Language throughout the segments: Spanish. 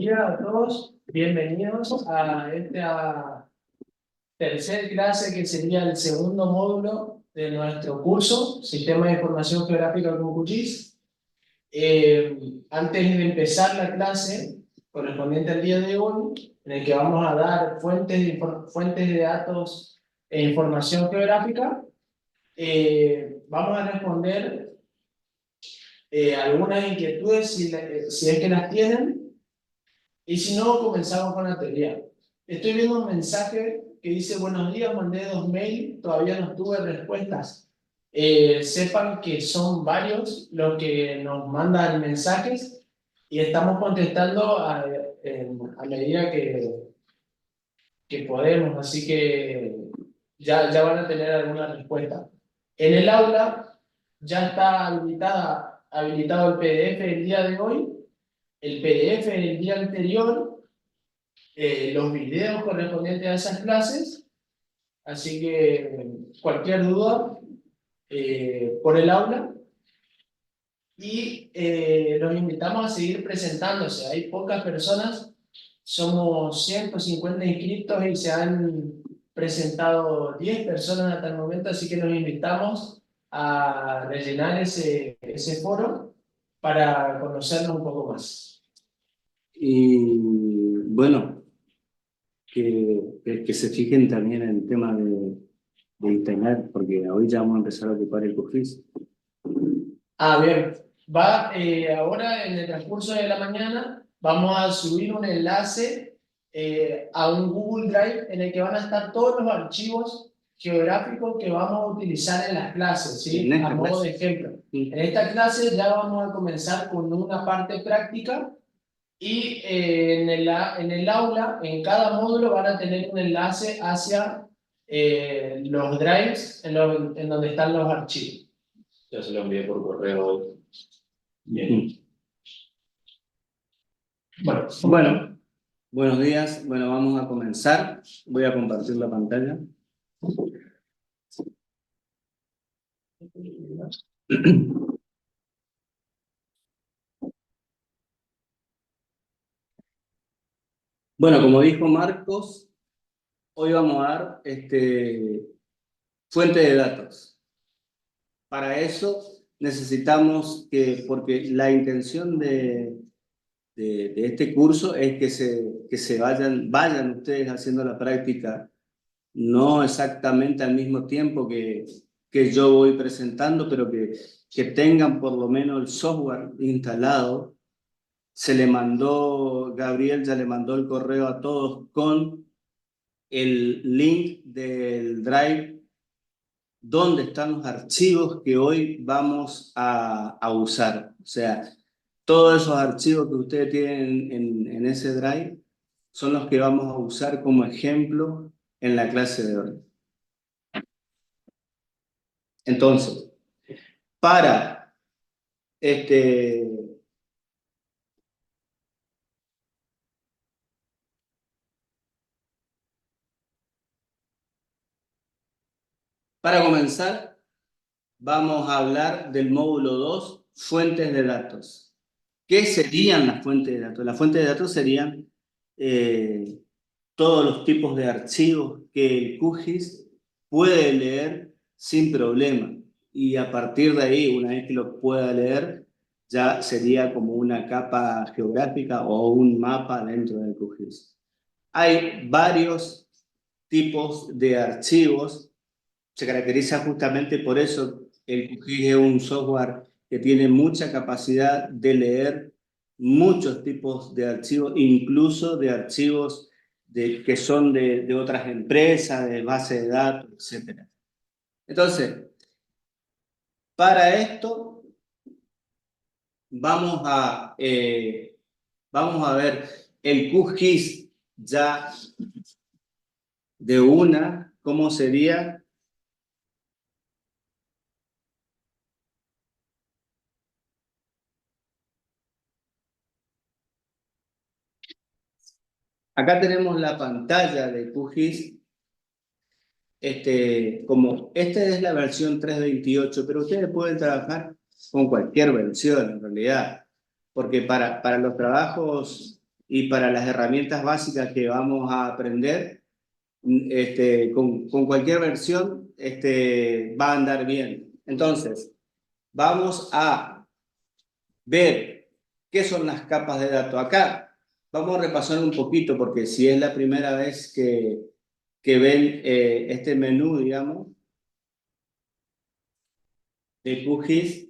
día a todos, bienvenidos a esta tercera clase que sería el segundo módulo de nuestro curso, Sistema de Información Geográfica con QGIS. Antes de empezar la clase correspondiente al día de hoy, en el que vamos a dar fuentes de datos e información geográfica, vamos a responder algunas inquietudes si es que las tienen. Y si no, comenzamos con la teoría. Estoy viendo un mensaje que dice: buenos días, mandé 2 mails, todavía no tuve respuestas. Sepan que son varios los que nos mandan mensajes y estamos contestando a medida que podemos, así que ya van a tener alguna respuesta. En el aula ya está habilitado el PDF el día de hoy, el PDF del día anterior, los videos correspondientes a esas clases, así que cualquier duda por el aula. Y los invitamos a seguir presentándose. Hay pocas personas, somos 150 inscritos y se han presentado 10 personas hasta el momento, así que los invitamos a rellenar ese foro para conocernos un poco más. Y bueno, que se fijen también en el tema de internet, porque hoy ya vamos a empezar a ocupar el QGIS. Bien. Ahora en el transcurso de la mañana vamos a subir un enlace a un Google Drive en el que van a estar todos los archivos geográficos que vamos a utilizar en las clases, ¿sí? A modo de ejemplo. En esta clase ya vamos a comenzar con una parte práctica y en el aula, en cada módulo van a tener un enlace hacia los drives en donde están los archivos. Ya se lo envié por correo hoy. Bien. Bueno, Buenos días. Bueno, vamos a comenzar. Voy a compartir la pantalla. Bueno, como dijo Marcos, hoy vamos a dar fuente de datos. Para eso necesitamos porque la intención de este curso es que se vayan ustedes haciendo la práctica, no exactamente al mismo tiempo que yo voy presentando, pero que tengan por lo menos el software instalado. Gabriel ya le mandó el correo a todos con el link del Drive donde están los archivos que hoy vamos a usar. O sea, todos esos archivos que ustedes tienen en ese Drive son los que vamos a usar como ejemplo en la clase de hoy. Entonces, para comenzar, vamos a hablar del módulo 2, fuentes de datos. ¿Qué serían las fuentes de datos? Las fuentes de datos serían todos los tipos de archivos que el QGIS puede leer sin problema. Y a partir de ahí, una vez que lo pueda leer, ya sería como una capa geográfica o un mapa dentro del QGIS. Hay varios tipos de archivos. Se caracteriza justamente por eso. El QGIS es un software que tiene mucha capacidad de leer muchos tipos de archivos, incluso de archivos que son de otras empresas, de base de datos, etc. Entonces, para esto vamos a ver el QGIS ya de una, cómo sería. Acá tenemos la pantalla de QGIS. Esta es la versión 3.28, pero ustedes pueden trabajar con cualquier versión en realidad, porque para los trabajos y para las herramientas básicas que vamos a aprender, con cualquier versión va a andar bien. Entonces, vamos a ver qué son las capas de datos. Acá vamos a repasar un poquito, porque si es la primera vez que ven este menú, digamos, de QGIS,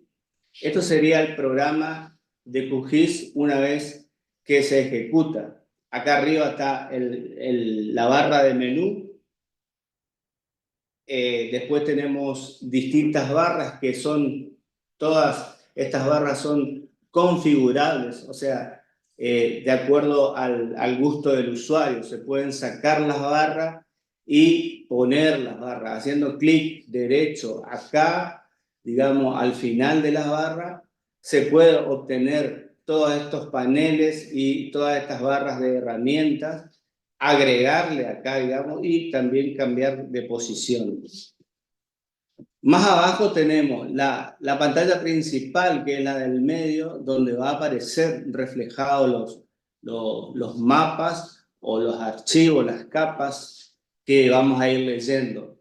esto sería el programa de QGIS una vez que se ejecuta. Acá arriba está la barra de menú. Después tenemos distintas barras que son, todas estas barras son configurables, o sea, de acuerdo al gusto del usuario. Se pueden sacar las barras y poner las barras. Haciendo clic derecho acá, digamos, al final de las barras, se puede obtener todos estos paneles y todas estas barras de herramientas, agregarle acá, digamos, y también cambiar de posición. Más abajo tenemos la pantalla principal, que es la del medio, donde va a aparecer reflejados los mapas o los archivos, las capas que vamos a ir leyendo.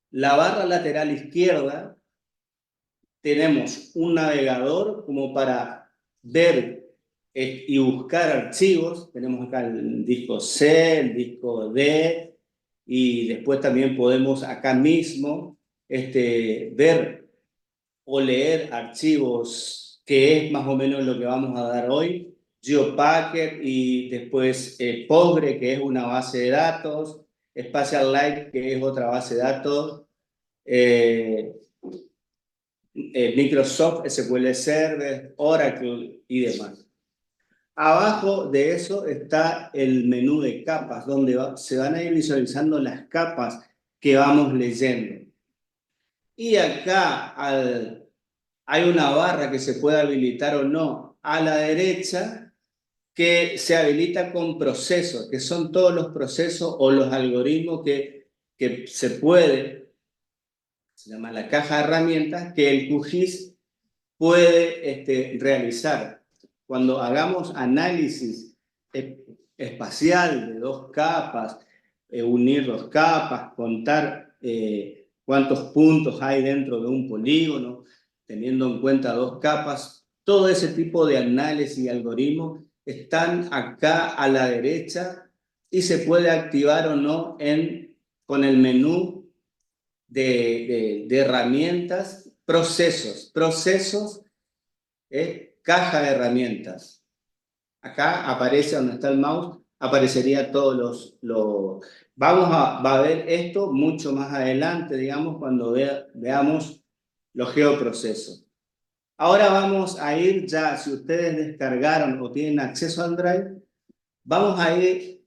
La barra lateral izquierda, tenemos un navegador como para ver y buscar archivos. Tenemos acá el disco C, el disco D, y después también podemos acá mismo ver o leer archivos, que es más o menos lo que vamos a dar hoy. GeoPacket, y después Postgre, que es una base de datos, SpatialLite, que es otra base de datos, Microsoft SQL Server, Oracle y demás. Abajo de eso está el menú de capas, donde se van a ir visualizando las capas que vamos leyendo. Y acá hay una barra que se puede habilitar o no a la derecha, que se habilita con procesos, que son todos los procesos o los algoritmos que se puede, se llama la caja de herramientas, que el QGIS puede realizar. Cuando hagamos análisis espacial de dos capas, unir dos capas, contar cuántos puntos hay dentro de un polígono, teniendo en cuenta dos capas, todo ese tipo de análisis y algoritmos están acá a la derecha y se puede activar o no con el menú de herramientas, procesos, caja de herramientas. Acá aparece donde está el mouse, aparecería todos va a ver esto mucho más adelante, digamos, cuando veamos los geoprocesos. Ahora vamos a ir ya, si ustedes descargaron o tienen acceso al Drive, vamos a ir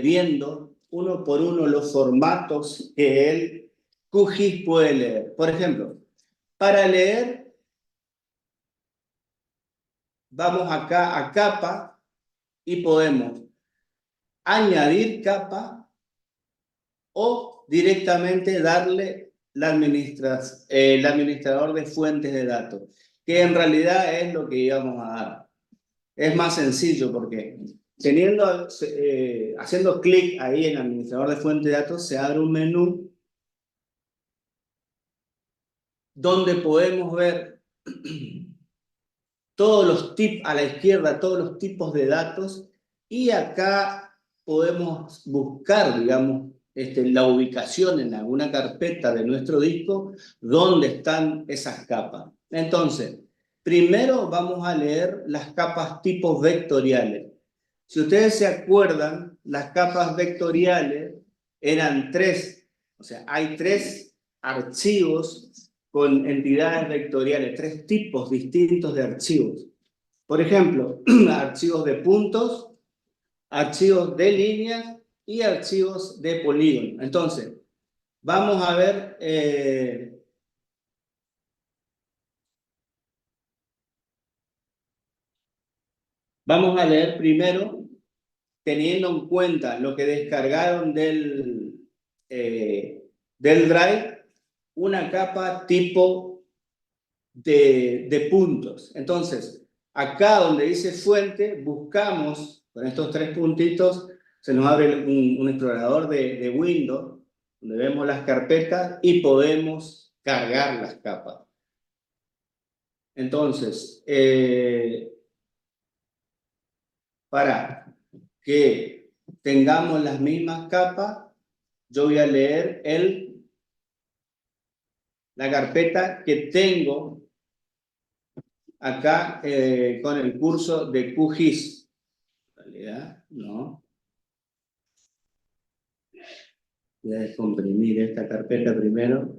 viendo uno por uno los formatos que el QGIS puede leer. Por ejemplo, para leer, vamos acá a capa y podemos añadir capa o directamente darle el administrador de fuentes de datos, que en realidad es lo que íbamos a dar. Es más sencillo porque haciendo clic ahí en el administrador de fuentes de datos, se abre un menú donde podemos ver todos los tipos, a la izquierda, todos los tipos de datos, y acá podemos buscar, digamos, la ubicación en alguna carpeta de nuestro disco donde están esas capas. Entonces, primero vamos a leer las capas tipos vectoriales. Si ustedes se acuerdan, las capas vectoriales eran tres, o sea, hay tres archivos con entidades vectoriales, tres tipos distintos de archivos. Por ejemplo, archivos de puntos, archivos de líneas y archivos de polígono. Entonces, vamos a ver, vamos a leer primero, teniendo en cuenta lo que descargaron del Drive, una capa tipo de puntos. Entonces, acá donde dice fuente, buscamos Con estos 3 puntitos se nos abre un explorador de Windows, donde vemos las carpetas y podemos cargar las capas. Entonces, para que tengamos las mismas capas, yo voy a leer la carpeta que tengo acá con el curso de QGIS. En realidad, no. Voy a descomprimir esta carpeta primero.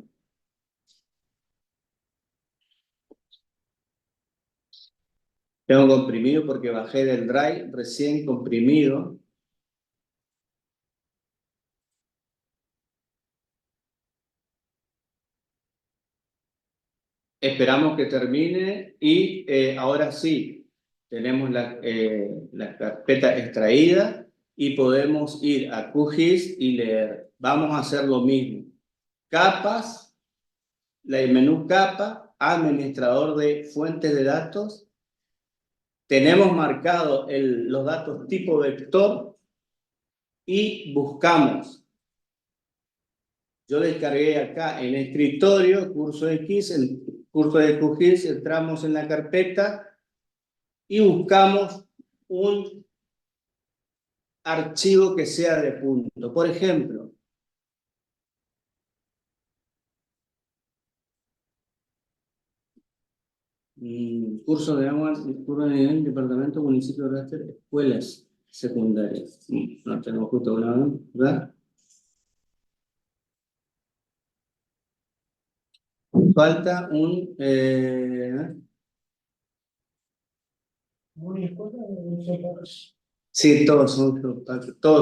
Tengo comprimido porque bajé del Drive recién comprimido. Esperamos que termine y ahora sí, tenemos la carpeta extraída y podemos ir a QGIS y leer. Vamos a hacer lo mismo. Capas, el menú capa, administrador de fuentes de datos. Tenemos marcado los datos tipo vector y buscamos. Yo descargué acá en escritorio, curso X, el curso de QGIS, entramos en la carpeta y buscamos un archivo que sea de punto. Por ejemplo, curso de agua, curso de nivel, departamento, municipio de Raster, escuelas secundarias. No tenemos justo una, ¿verdad? Falta un... sí, todos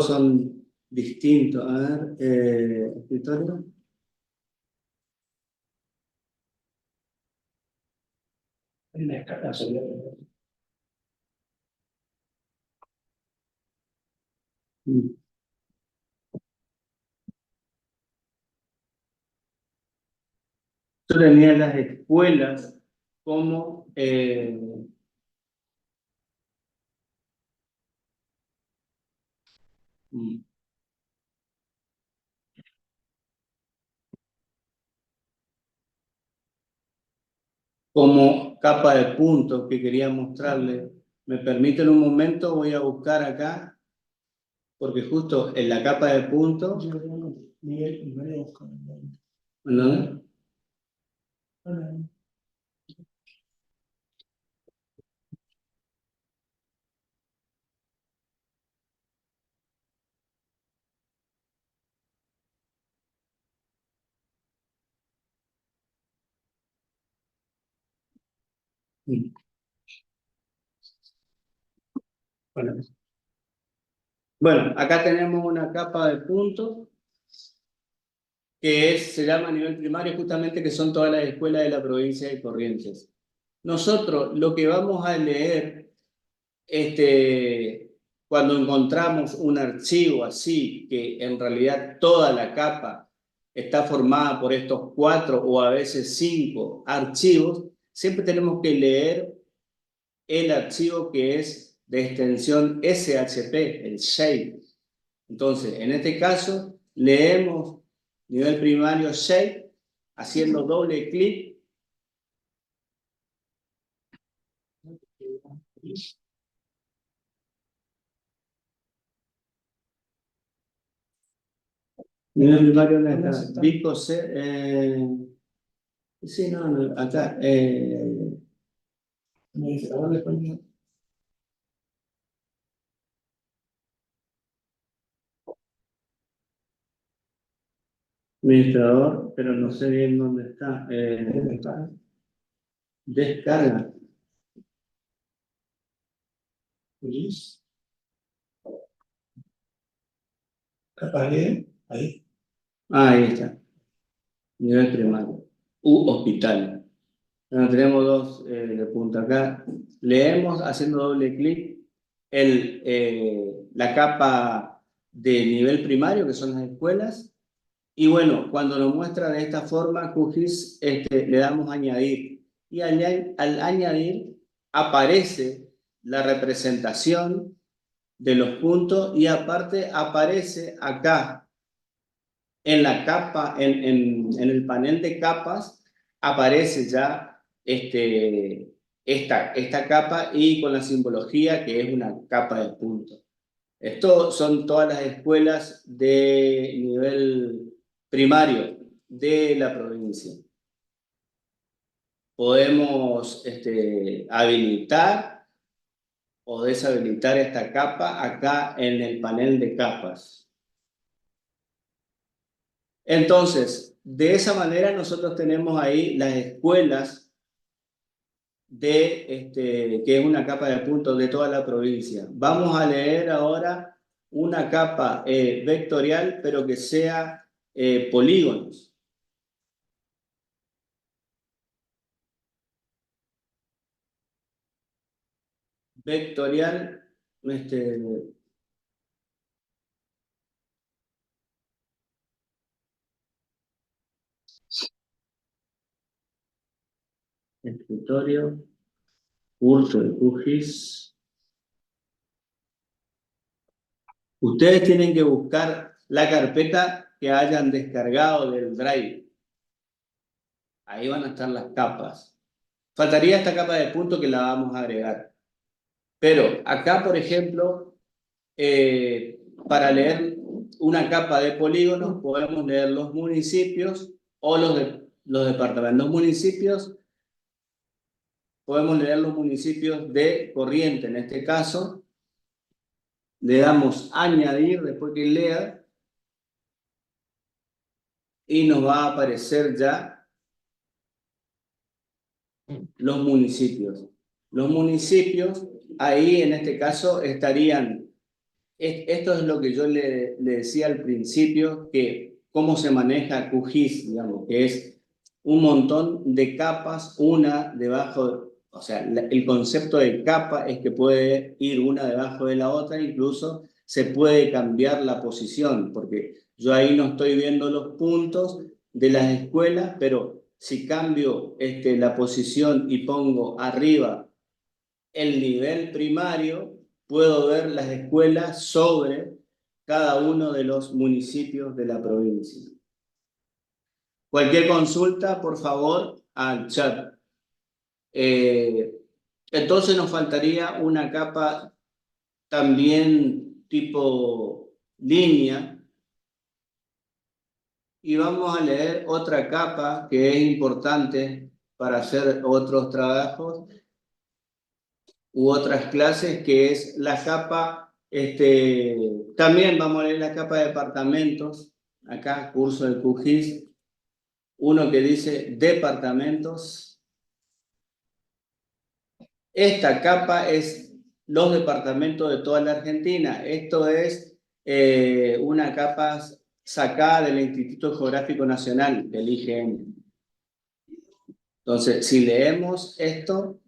son distintos. A ver, escritorio. En la escala sería. Yo tenía las escuelas como como capa de puntos que quería mostrarle. ¿Me permiten un momento? Voy a buscar acá, porque justo en la capa de puntos... ¿No? Bueno, acá tenemos una capa de puntos que se llama a nivel primario, justamente que son todas las escuelas de la provincia de Corrientes. Nosotros lo que vamos a leer, cuando encontramos un archivo así, que en realidad toda la capa está formada por estos 4 o a veces 5 archivos, siempre tenemos que leer el archivo que es de extensión SHP, el shape. Entonces, en este caso, leemos nivel primario shape, haciendo doble clic. Nivel primario, ¿dónde está? Disco C, sí, no, acá. Administrador, pero no sé bien dónde está. Descarga. Ahí. Ahí está. Nivel primario. Hospital. Bueno, tenemos 2 de punto acá. Leemos haciendo doble clic la capa de nivel primario, que son las escuelas. Y bueno, cuando lo muestra de esta forma, QGIS, le damos añadir. Y al añadir, aparece la representación de los puntos y aparte aparece acá en la capa, en el panel de capas, aparece ya esta capa y con la simbología que es una capa de puntos. Esto son todas las escuelas de nivel primario de la provincia. Podemos habilitar o deshabilitar esta capa acá en el panel de capas. Entonces, de esa manera nosotros tenemos ahí las escuelas que es una capa de puntos de toda la provincia. Vamos a leer ahora una capa vectorial, pero que sea polígonos. Vectorial, escritorio, curso de QGIS. Ustedes tienen que buscar la carpeta que hayan descargado del Drive. Ahí van a estar las capas. Faltaría esta capa de punto que la vamos a agregar. Pero acá, por ejemplo, para leer una capa de polígonos podemos leer los municipios o los departamentos. Los municipios, podemos leer los municipios de Corrientes, en este caso. Le damos añadir después que lea y nos va a aparecer ya los municipios. Los municipios, ahí en este caso estarían, esto es lo que yo le decía al principio, que cómo se maneja QGIS, digamos, que es un montón de capas, una debajo, o sea, el concepto de capa es que puede ir una debajo de la otra, incluso se puede cambiar la posición, porque yo ahí no estoy viendo los puntos de las escuelas, pero si cambio la posición y pongo arriba el nivel primario, puedo ver las escuelas sobre cada uno de los municipios de la provincia. Cualquier consulta, por favor, al chat. Entonces nos faltaría una capa también tipo línea. Y vamos a leer otra capa que es importante para hacer otros trabajos u otras clases, que es la capa, también vamos a leer la capa de departamentos, acá, curso de QGIS, uno que dice departamentos. Esta capa es los departamentos de toda la Argentina. Esto es una capa sacada del Instituto Geográfico Nacional, del IGN. Entonces, si leemos esto,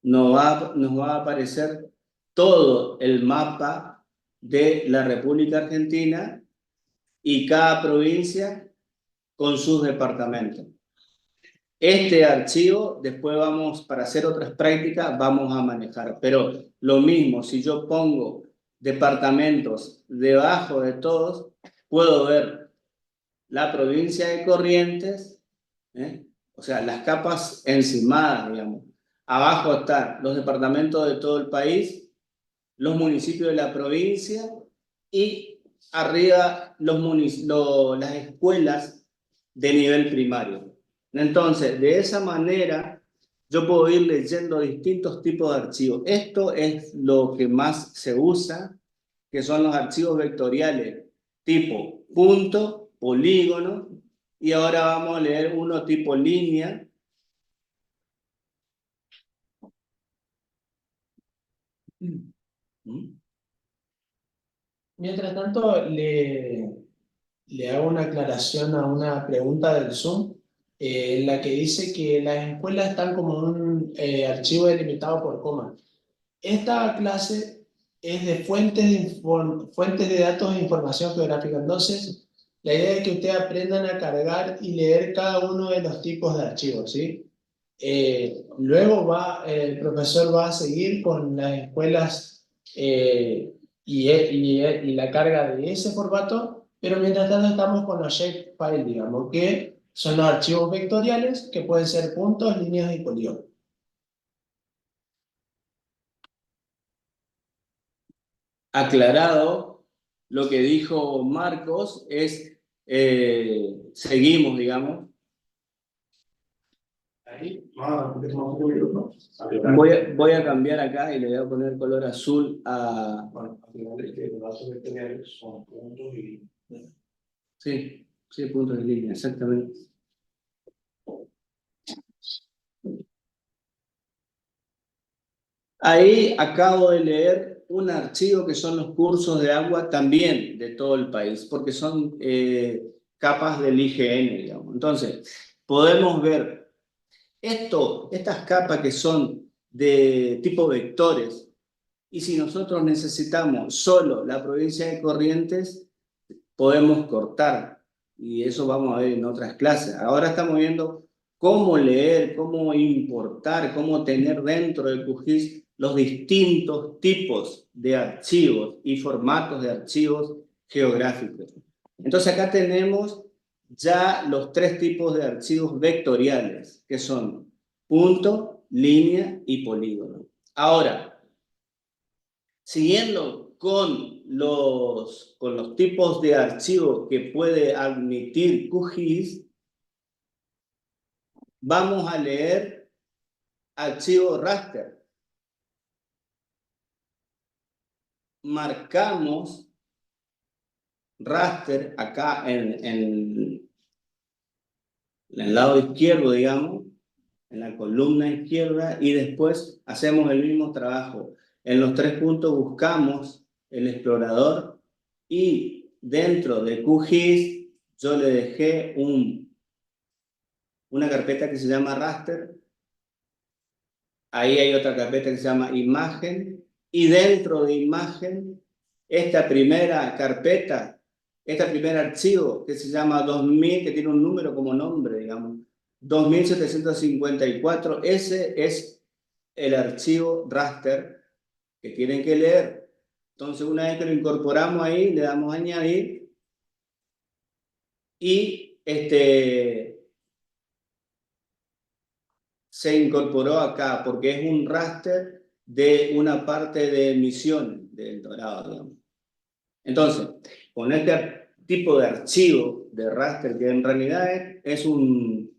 nos va a aparecer todo el mapa de la República Argentina y cada provincia con sus departamentos. Este archivo, después para hacer otras prácticas, vamos a manejar. Pero lo mismo, si yo pongo departamentos debajo de todos, puedo ver la provincia de Corrientes, o sea, las capas encimadas, digamos. Abajo están los departamentos de todo el país, los municipios de la provincia y arriba las escuelas de nivel primario. Entonces, de esa manera, yo puedo ir leyendo distintos tipos de archivos. Esto es lo que más se usa, que son los archivos vectoriales tipo punto, polígono, y ahora vamos a leer uno tipo línea. Mientras tanto, le hago una aclaración a una pregunta del Zoom, en la que dice que las escuelas están como un archivo delimitado por coma. Esta clase es de fuentes de datos e información geográfica. Entonces, la idea es que ustedes aprendan a cargar y leer cada uno de los tipos de archivos, ¿sí? Luego el profesor va a seguir con las escuelas y la carga de ese formato, pero mientras tanto estamos con los shapefile, digamos, que son los archivos vectoriales que pueden ser puntos, líneas y polígonos. Aclarado lo que dijo Marcos, seguimos, digamos. Ahí. Voy a cambiar acá y le voy a poner color azul a... Bueno, al final es que los datos vectoriales son puntos y... Sí, sí, puntos de línea, exactamente. Ahí acabo de leer un archivo que son los cursos de agua también de todo el país, porque son capas del IGN, digamos. Entonces, podemos ver estas capas que son de tipo vectores, y si nosotros necesitamos solo la provincia de Corrientes, podemos cortar, y eso vamos a ver en otras clases. Ahora estamos viendo cómo leer, cómo importar, cómo tener dentro de QGIS los distintos tipos de archivos y formatos de archivos geográficos. Entonces acá tenemos ya los tres tipos de archivos vectoriales, que son punto, línea y polígono. Ahora, siguiendo con los tipos de archivos que puede admitir QGIS, vamos a leer archivo raster. Marcamos raster acá en el lado izquierdo, digamos, en la columna izquierda, y después hacemos el mismo trabajo. En los tres puntos buscamos el explorador y dentro de QGIS yo le dejé una carpeta que se llama raster. Ahí hay otra carpeta que se llama imagen, y dentro de imagen, esta primera carpeta, este primer archivo que se llama 2000, que tiene un número como nombre, digamos, 2754, ese es el archivo raster que tienen que leer. Entonces, una vez que lo incorporamos ahí, le damos a añadir, y se incorporó acá porque es un raster de una parte de emisiones del Dorado, digamos. Entonces, con este tipo de archivo de raster, que en realidad es un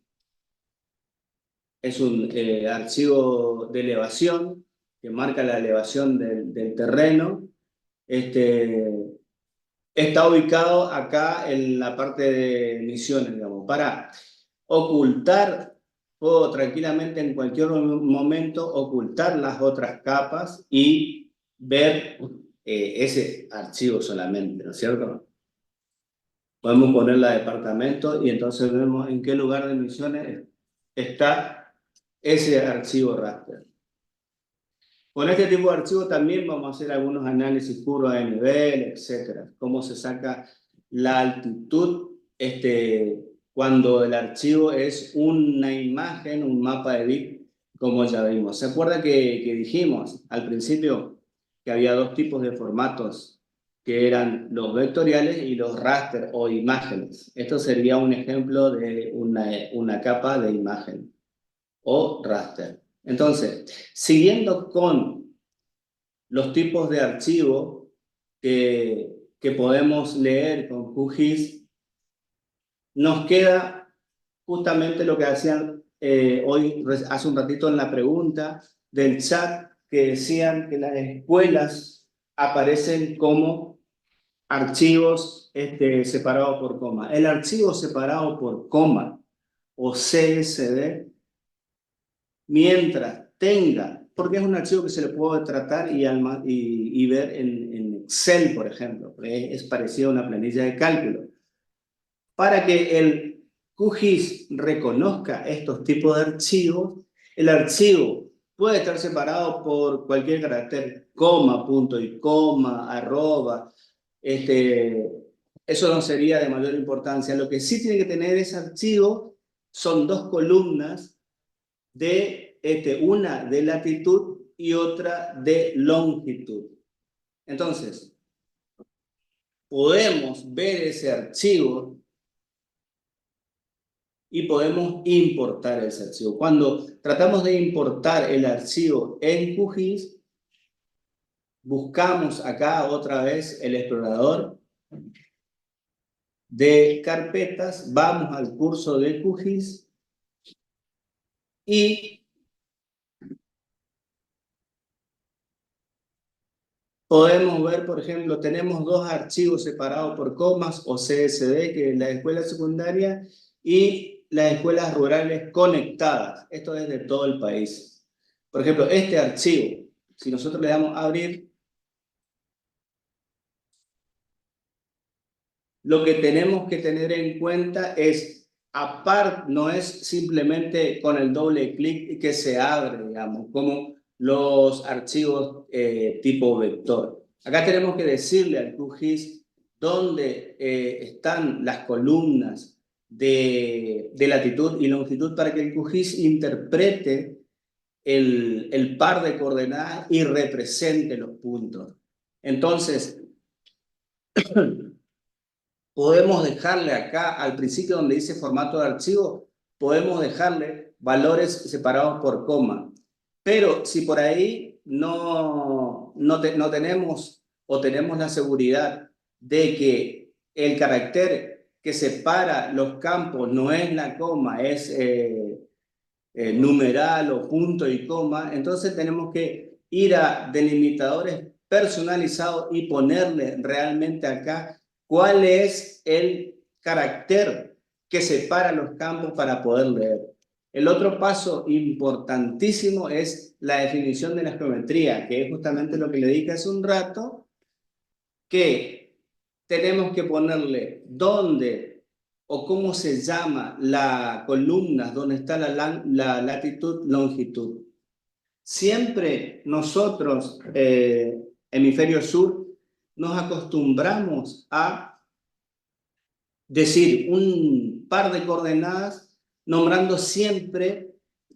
archivo de elevación que marca la elevación del terreno, está ubicado acá en la parte de emisiones, digamos. Para ocultar, puedo tranquilamente en cualquier momento ocultar las otras capas y ver ese archivo solamente, ¿no es cierto? Podemos ponerla a departamento y entonces vemos en qué lugar de emisiones está ese archivo raster. Con este tipo de archivo también vamos a hacer algunos análisis puros de nivel, etcétera. Cómo se saca la altitud cuando el archivo es una imagen, un mapa de bit, como ya vimos. ¿Se acuerda que dijimos al principio que había dos tipos de formatos, que eran los vectoriales y los raster o imágenes? Esto sería un ejemplo de una capa de imagen o raster. Entonces, siguiendo con los tipos de archivo que podemos leer con QGIS, nos queda justamente lo que hacían hoy, hace un ratito en la pregunta del chat, que decían que las escuelas aparecen como archivos separados por coma. El archivo separado por coma o CSV, mientras tenga, porque es un archivo que se le puede tratar y ver en Excel, por ejemplo, es parecido a una planilla de cálculo. Para que el QGIS reconozca estos tipos de archivos, el archivo puede estar separado por cualquier carácter, coma, punto y coma, arroba, eso no sería de mayor importancia. Lo que sí tiene que tener ese archivo son dos columnas una de latitud y otra de longitud. Entonces, podemos ver ese archivo y podemos importar ese archivo. Cuando tratamos de importar el archivo en QGIS, buscamos acá otra vez el explorador de carpetas, vamos al curso de QGIS y podemos ver, por ejemplo, tenemos dos archivos separados por comas o CSV, que es la escuela secundaria, y las escuelas rurales conectadas. Esto es de todo el país. Por ejemplo, este archivo, si nosotros le damos a abrir, lo que tenemos que tener en cuenta es, aparte, no es simplemente con el doble clic que se abre, digamos, como los archivos tipo vector. Acá tenemos que decirle al QGIS dónde están las columnas de latitud y longitud para que el QGIS interprete el par de coordenadas y represente los puntos. Entonces, podemos dejarle acá, al principio donde dice formato de archivo, podemos dejarle valores separados por coma. Pero si por ahí no tenemos o tenemos la seguridad de que el carácter que separa los campos no es la coma, es numeral o punto y coma, entonces tenemos que ir a delimitadores personalizados y ponerle realmente acá cuál es el carácter que separa los campos para poder leer. El otro paso importantísimo es la definición de la geometría, que es justamente lo que le dije hace un rato, que tenemos que ponerle dónde o cómo se llama la columna donde está la latitud, longitud. Siempre nosotros, hemisferio sur, nos acostumbramos a decir un par de coordenadas nombrando siempre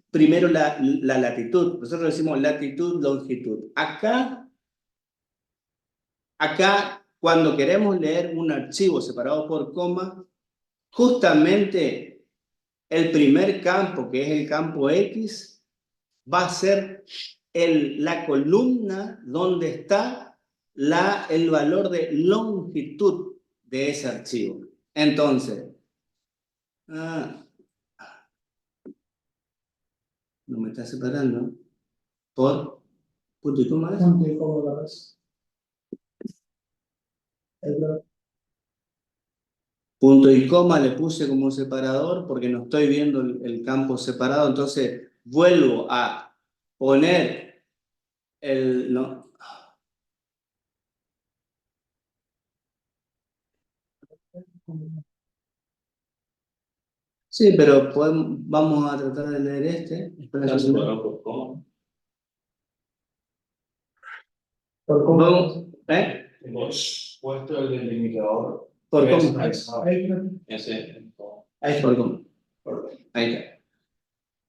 primero la latitud. Nosotros decimos latitud, longitud. Acá, cuando queremos leer un archivo separado por coma, justamente el primer campo, que es el campo X, va a ser la columna donde está el valor de longitud de ese archivo. Entonces, no me está separando por punto y coma. Punto y coma, Punto y coma le puse como separador porque no estoy viendo el campo separado, entonces vuelvo a poner el... No. Sí, pero vamos a tratar de leer este. Está separado por coma. por coma. Vamos, Hemos puesto el delimitador. por coma. Ese. Ahí está, por coma. Ahí está.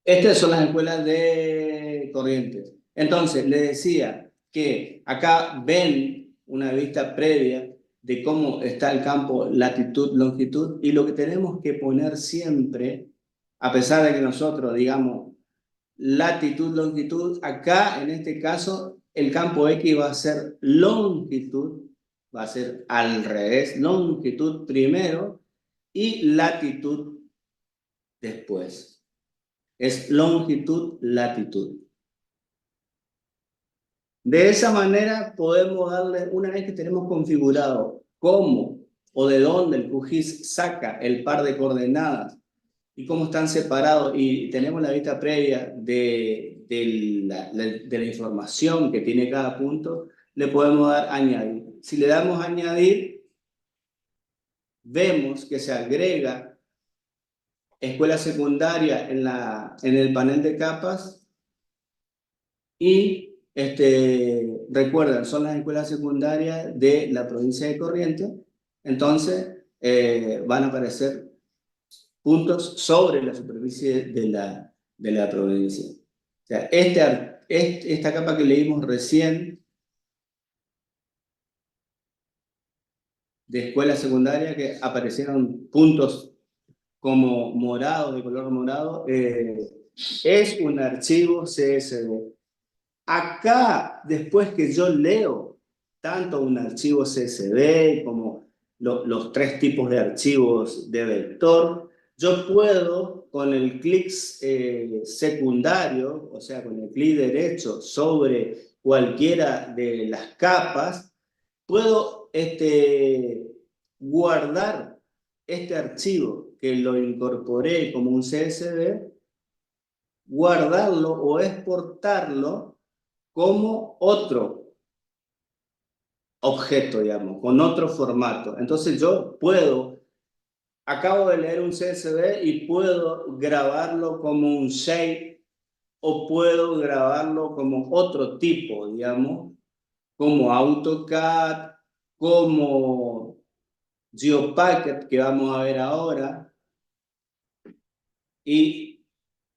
Estas son las escuelas de Corrientes. Entonces, le decía que acá ven una vista previa de cómo está el campo latitud, longitud, y lo que tenemos que poner siempre, a pesar de que nosotros digamos latitud, longitud, acá en este caso el campo X va a ser longitud, va a ser al revés, longitud primero y latitud después. Es longitud, latitud. De esa manera podemos darle, una vez que tenemos configurado cómo o de dónde el QGIS saca el par de coordenadas y cómo están separados y tenemos la vista previa de la información que tiene cada punto, le podemos dar añadir. Si le damos añadir, vemos que se agrega escuela secundaria en el panel de capas y recuerden, son las escuelas secundarias de la provincia de Corrientes, entonces van a aparecer puntos sobre la superficie de de la provincia. O sea, esta capa que leímos recién de escuela secundaria, que aparecieron puntos como morados, de color morado, es un archivo CSV. Acá, después que yo leo tanto un archivo CSV como los tres tipos de archivos de vector, yo puedo con el clic secundario, o sea, con el clic derecho sobre cualquiera de las capas, puedo guardar este archivo que lo incorporé como un CSV, guardarlo o exportarlo como otro objeto, digamos, con otro formato. Entonces yo acabo de leer un CSV y puedo grabarlo como un shape o puedo grabarlo como otro tipo, digamos, como AutoCAD, como GeoPacket, que vamos a ver ahora. Y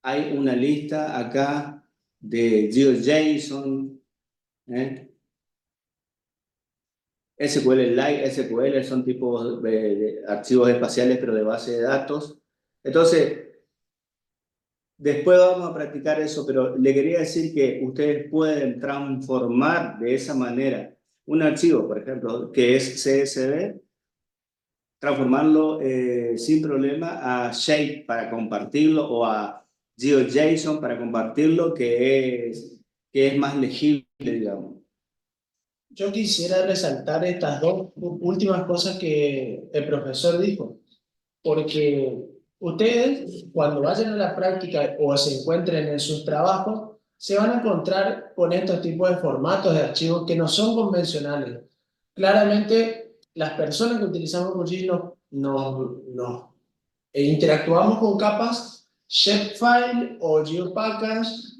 hay una lista acá de GeoJSON, SQLite, SQL son tipos de archivos espaciales, pero de base de datos. Entonces, después vamos a practicar eso, pero le quería decir que ustedes pueden transformar de esa manera un archivo, por ejemplo, que es CSV, transformarlo sin problema a Shape para compartirlo o a GeoJSON para compartirlo, que es más legible, digamos. Yo quisiera resaltar estas dos últimas cosas que el profesor dijo, porque ustedes cuando vayan a la práctica o se encuentren en sus trabajos, se van a encontrar con estos tipos de formatos de archivos que no son convencionales. Claramente, las personas que utilizamos QGIS interactuamos con capas Shapefile o GeoPackage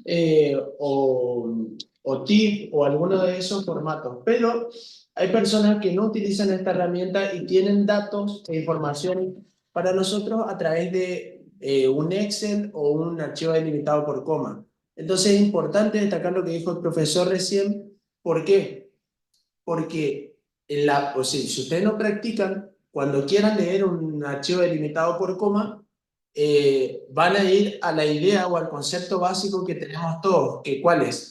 o TIFF o alguno de esos formatos, pero hay personas que no utilizan esta herramienta y tienen datos e información para nosotros a través de un Excel o un archivo delimitado por coma. Entonces es importante destacar lo que dijo el profesor recién. ¿Por qué? Porque si ustedes no practican, cuando quieran leer un archivo delimitado por coma, van a ir a la idea o al concepto básico que tenemos todos, que ¿cuál es?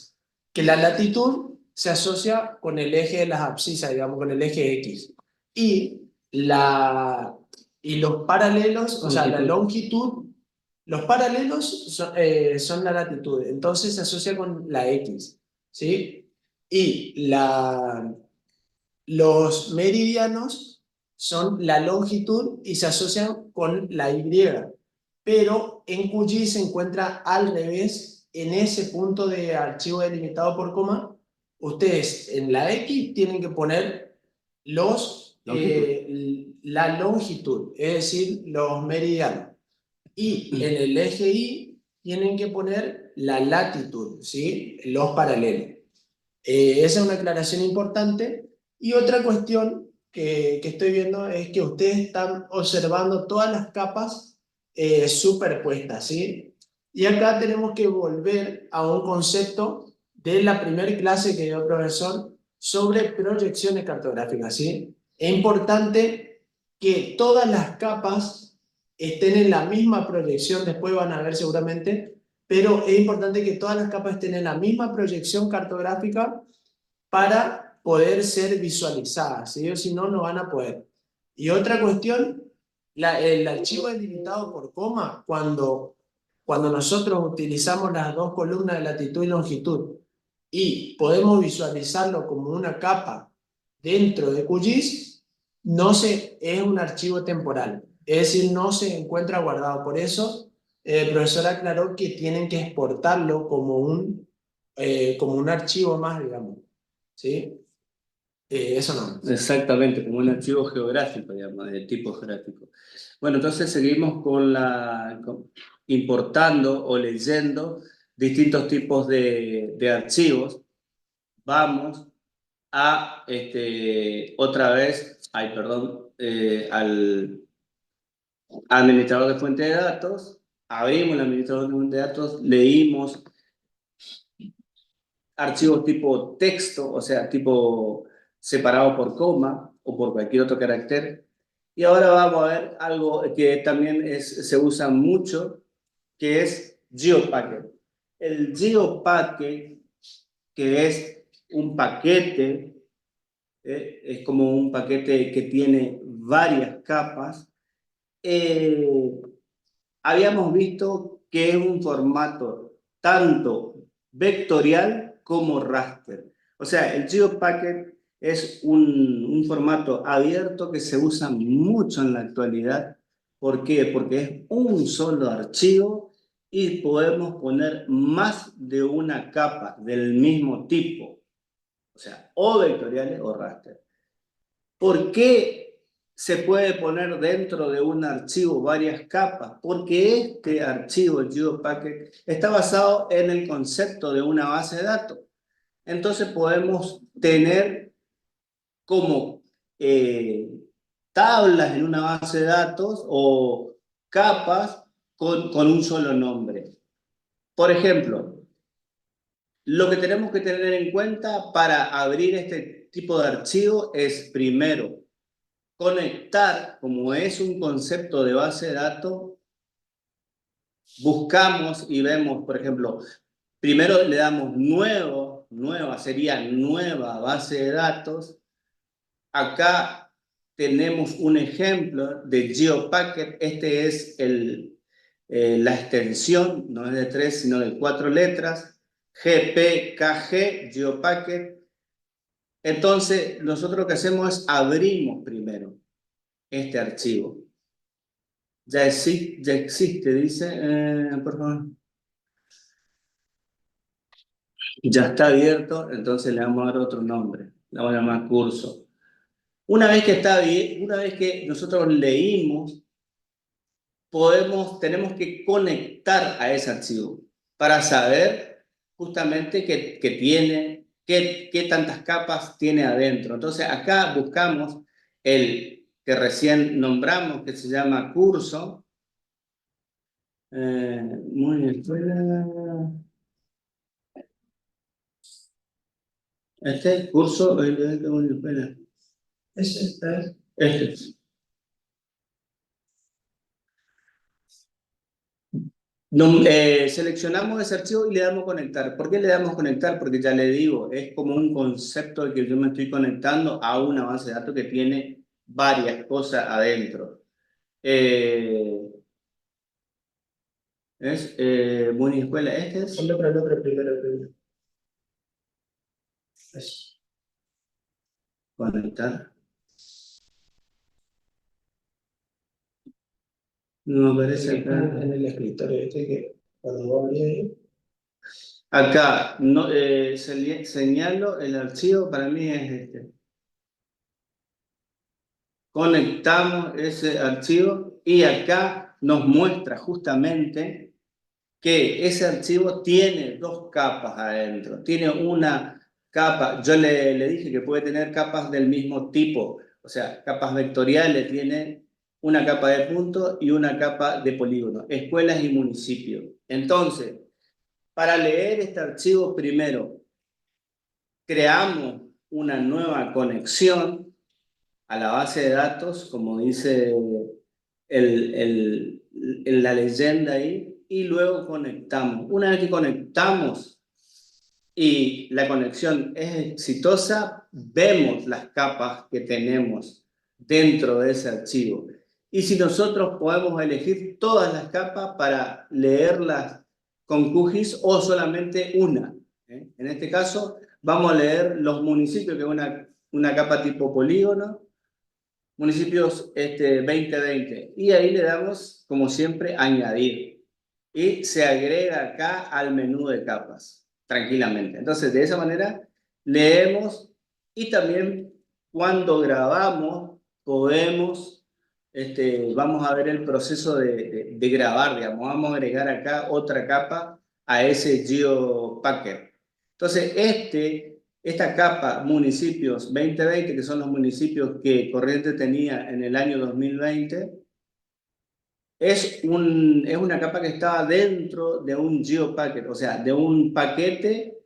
Que la latitud se asocia con el eje de las abscisas, digamos, con el eje X. Y, y los paralelos, o sea, la longitud, los paralelos son la latitud, entonces se asocia con la X, ¿sí? Y los meridianos son la longitud y se asocian con la Y. Pero en QGIS se encuentra al revés, en ese punto de archivo delimitado por coma, ustedes en la X tienen que poner la longitud, es decir, los meridianos. Y en el eje Y tienen que poner la latitud, ¿sí? Los paralelos. Esa es una aclaración importante. Y otra cuestión que estoy viendo es que ustedes están observando todas las capas superpuestas, ¿sí? Y acá tenemos que volver a un concepto de la primera clase que dio el profesor sobre proyecciones cartográficas, ¿sí? Es importante que todas las capas estén en la misma proyección, después van a ver seguramente, pero es importante que todas las capas estén en la misma proyección cartográfica para poder ser visualizadas, ¿sí? O si no, no van a poder. Y otra cuestión, el archivo delimitado por coma, cuando nosotros utilizamos las dos columnas de latitud y longitud y podemos visualizarlo como una capa dentro de QGIS, es un archivo temporal, es decir, no se encuentra guardado. Por eso, el profesor aclaró que tienen que exportarlo como un archivo más, digamos. ¿Sí? Eso no. Exactamente, como un archivo geográfico, digamos, de tipo geográfico. Bueno, entonces seguimos importando o leyendo distintos tipos de archivos. Vamos a otra vez, al administrador de fuente de datos abrimos el administrador de datos, leímos archivos tipo texto, o sea, tipo separado por coma o por cualquier otro carácter. Y ahora vamos a ver algo que también se usa mucho, que es GeoPacket. El GeoPacket, que es un paquete, es como un paquete que tiene varias capas. Habíamos visto que es un formato tanto vectorial como raster. O sea, el GeoPacket es un formato abierto que se usa mucho en la actualidad. ¿Por qué? Porque es un solo archivo y podemos poner más de una capa del mismo tipo. O sea, o vectoriales o raster. ¿Por qué se puede poner dentro de un archivo varias capas? Porque este archivo, el GeoPacket, está basado en el concepto de una base de datos. Entonces podemos tener como tablas en una base de datos o capas con un solo nombre. Por ejemplo, lo que tenemos que tener en cuenta para abrir este tipo de archivo es, primero, conectar, como es un concepto de base de datos, buscamos y vemos, por ejemplo, primero le damos nueva sería nueva base de datos. Acá tenemos un ejemplo de GeoPacket. Este es la extensión, no es de 3, sino de 4 letras. GPKG, GeoPacket. Entonces, nosotros lo que hacemos es abrimos primero este archivo. Ya existe, dice, por favor. Ya está abierto, entonces le vamos a dar otro nombre. Le vamos a llamar curso. Una vez que está bien, una vez que nosotros leímos, tenemos que conectar a ese archivo para saber justamente qué tantas capas tiene adentro. Entonces acá buscamos el que recién nombramos, que se llama curso. Muy bien. Este curso, este. Seleccionamos ese archivo y le damos conectar. ¿Por qué le damos conectar? Porque ya le digo, es como un concepto de que yo me estoy conectando a una base de datos que tiene varias cosas adentro. Es buena escuela. Este es. Ponle para el otro primero. Eso. Conectar. No aparece acá. En el escritorio este que cuando voy a abrir ahí. Acá no, señalo el archivo, para mí es este. Conectamos ese archivo y acá nos muestra justamente que ese archivo tiene dos capas adentro. Tiene una capa, yo le dije que puede tener capas del mismo tipo, o sea, capas vectoriales, tiene una capa de punto y una capa de polígono, escuelas y municipios. Entonces, para leer este archivo primero, creamos una nueva conexión a la base de datos, como dice en la leyenda ahí, y luego conectamos. Una vez que conectamos y la conexión es exitosa, vemos las capas que tenemos dentro de ese archivo. Y si nosotros podemos elegir todas las capas para leerlas con QGIS o solamente una. En este caso, vamos a leer los municipios, que es una capa tipo polígono, municipios 2020. Y ahí le damos, como siempre, añadir. Y se agrega acá al menú de capas, tranquilamente. Entonces, de esa manera, leemos y también cuando grabamos, podemos, vamos a ver el proceso de grabar, digamos. Vamos a agregar acá otra capa a ese GeoPacket. Entonces, esta capa municipios 2020, que son los municipios que Corrientes tenía en el año 2020, es una capa que está dentro de un GeoPacket, o sea, de un paquete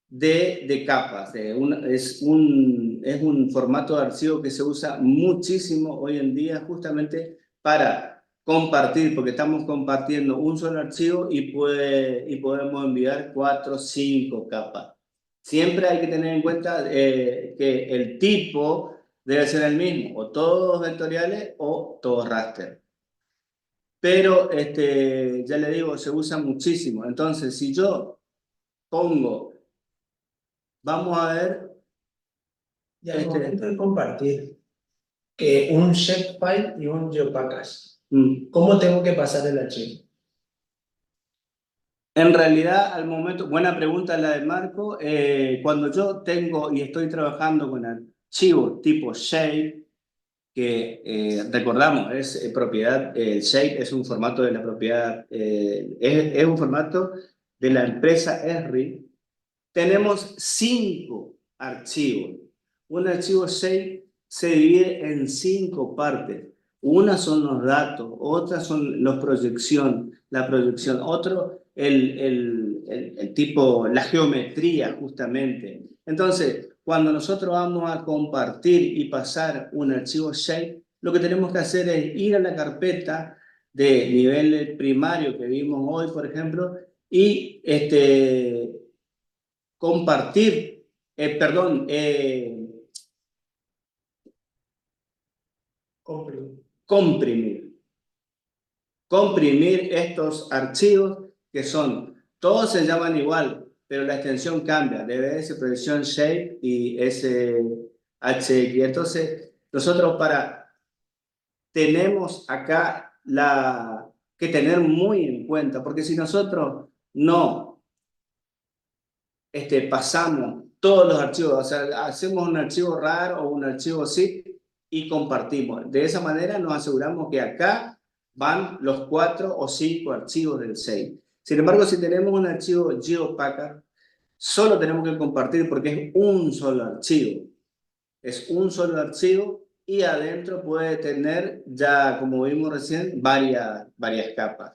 de capas. Es un formato de archivo que se usa muchísimo hoy en día justamente para compartir, porque estamos compartiendo un solo archivo y podemos enviar 4 o 5 capas. Siempre hay que tener en cuenta que el tipo debe ser el mismo, o todos vectoriales o todos raster. Pero ya le digo, se usa muchísimo. Entonces, si yo pongo, vamos a ver, Y al momento de compartir un shapefile y un geopackage, ¿cómo tengo que pasar el archivo? en realidad, al momento, buena pregunta la de Marco, cuando yo tengo y estoy trabajando con archivos tipo shape, que recordamos, es propiedad, el shape es un formato de la propiedad, es un formato de la empresa Esri. Tenemos 5 archivos. Un archivo shape se divide en 5 partes. Una son los datos, otra son la proyección, otro el tipo, la geometría justamente. Entonces, cuando nosotros vamos a compartir y pasar un archivo shape, lo que tenemos que hacer es ir a la carpeta de nivel primario que vimos hoy, por ejemplo, y compartir, perdón, Comprimir. comprimir estos archivos que todos se llaman igual, pero la extensión cambia, DBS, proyección, shape y SHX. Entonces, nosotros tenemos acá que tener muy en cuenta, porque si nosotros no pasamos todos los archivos, o sea, hacemos un archivo RAR o un archivo zip y compartimos. De esa manera nos aseguramos que acá van los 4 o 5 archivos del 6. Sin embargo, si tenemos un archivo GeoPacker, solo tenemos que compartir porque es un solo archivo. Es un solo archivo y adentro puede tener, ya como vimos recién, varias capas.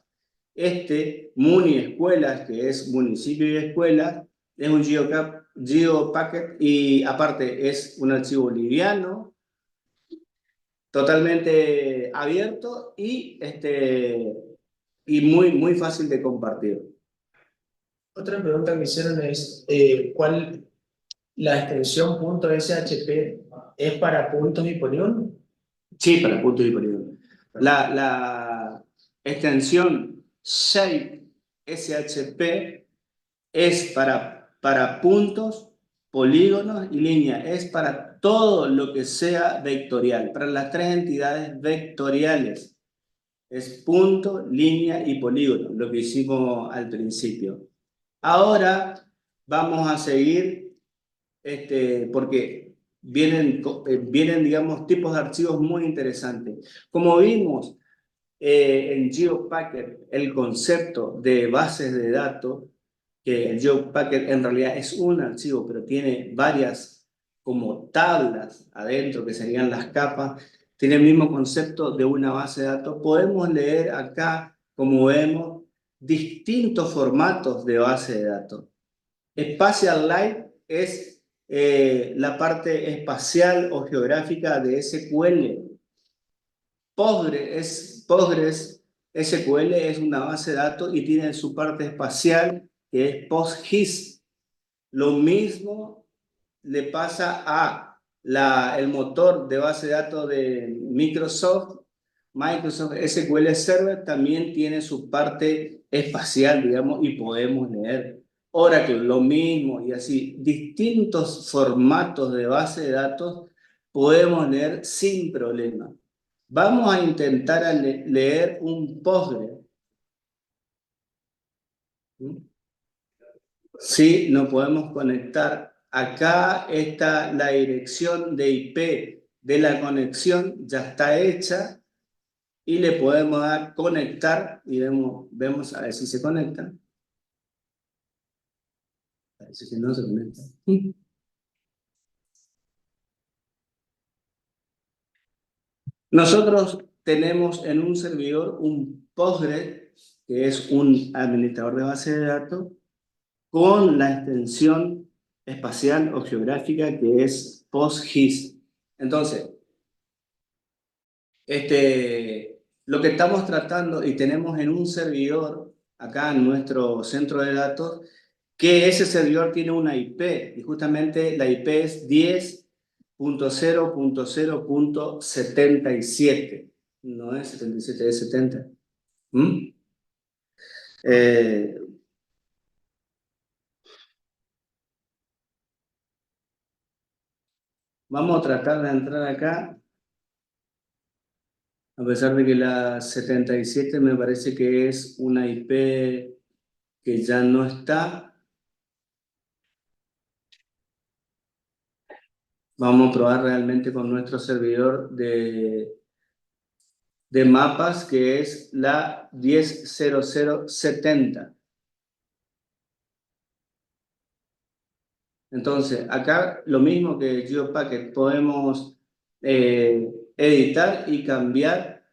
Muni Escuelas, que es municipio y escuela, es un GeoPacket y aparte es un archivo liviano, totalmente abierto y muy fácil de compartir. Otra pregunta que me hicieron es, ¿cuál la extensión .shp es para puntos y polígonos? Sí, para puntos y polígonos. La extensión Shape SHP es para puntos, polígonos y líneas. Es para todo lo que sea vectorial, para las 3 entidades vectoriales. Es punto, línea y polígono, lo que hicimos al principio. Ahora vamos a seguir, porque vienen, digamos, tipos de archivos muy interesantes. Como vimos en GeoPacket, el concepto de bases de datos, que el GeoPacket en realidad es un archivo, pero tiene varias como tablas adentro, que serían las capas, tiene el mismo concepto de una base de datos. Podemos leer acá, como vemos, distintos formatos de base de datos. Spatial Light es la parte espacial o geográfica de SQL. Postgres SQL es una base de datos y tiene su parte espacial que es PostGIS. Lo mismo le pasa a el motor de base de datos de Microsoft. Microsoft SQL Server también tiene su parte espacial, digamos, y podemos leer. Oracle, lo mismo, y así, distintos formatos de base de datos podemos leer sin problema. Vamos a intentar leer un Postgres. Sí, nos podemos conectar. Acá está la dirección de IP de la conexión, ya está hecha y le podemos dar conectar y vemos a ver si se conecta. Parece que no se conecta. Nosotros tenemos en un servidor un Postgre, que es un administrador de base de datos, con la extensión espacial o geográfica que es PostGIS. Entonces, lo que estamos tratando y tenemos en un servidor, acá en nuestro centro de datos, que ese servidor tiene una IP, y justamente la IP es 10.0.0.77, no es 77, es 70. ¿Mm? Eh, Vamos a tratar de entrar acá, a pesar de que la 77 me parece que es una IP que ya no está. Vamos a probar realmente con nuestro servidor de mapas, que es la 10.0.0.70. Entonces, acá lo mismo que GeoPacket, podemos editar y cambiar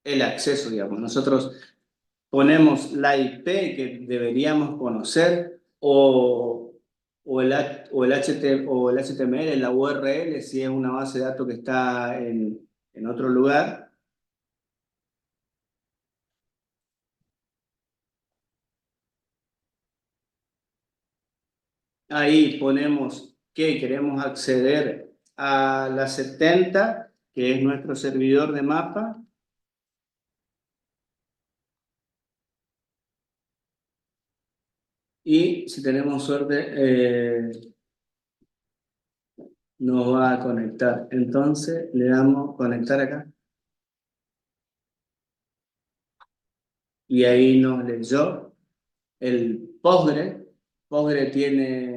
el acceso, digamos. Nosotros ponemos la IP que deberíamos conocer o el HTML, la URL, si es una base de datos que está en otro lugar. Ahí ponemos que queremos acceder a la 70, que es nuestro servidor de mapa. Y si tenemos suerte, nos va a conectar. Entonces le damos conectar acá. Y ahí nos leyó el Postgre. Postgre tiene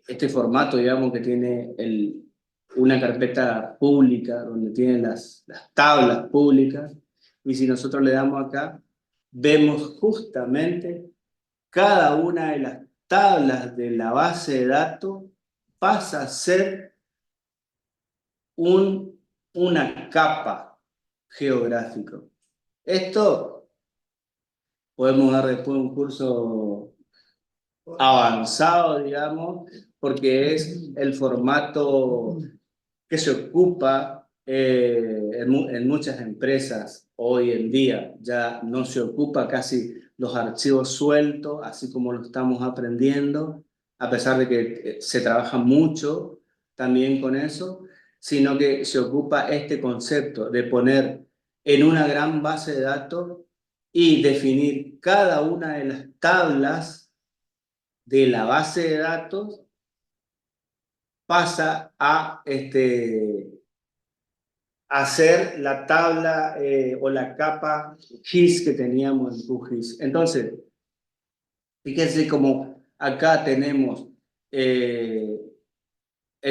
este formato, digamos, que tiene una carpeta pública donde tiene las tablas públicas. Y si nosotros le damos acá, vemos justamente cada una de las tablas de la base de datos pasa a ser una capa geográfica. Esto podemos dar después un curso avanzado, digamos, porque es el formato que se ocupa en muchas empresas hoy en día. Ya no se ocupa casi los archivos sueltos, así como lo estamos aprendiendo, a pesar de que se trabaja mucho también con eso, sino que se ocupa este concepto de poner en una gran base de datos y definir cada una de las tablas de la base de datos, pasa a hacer la tabla o la capa GIS que teníamos en QGIS. Entonces, fíjense como acá tenemos el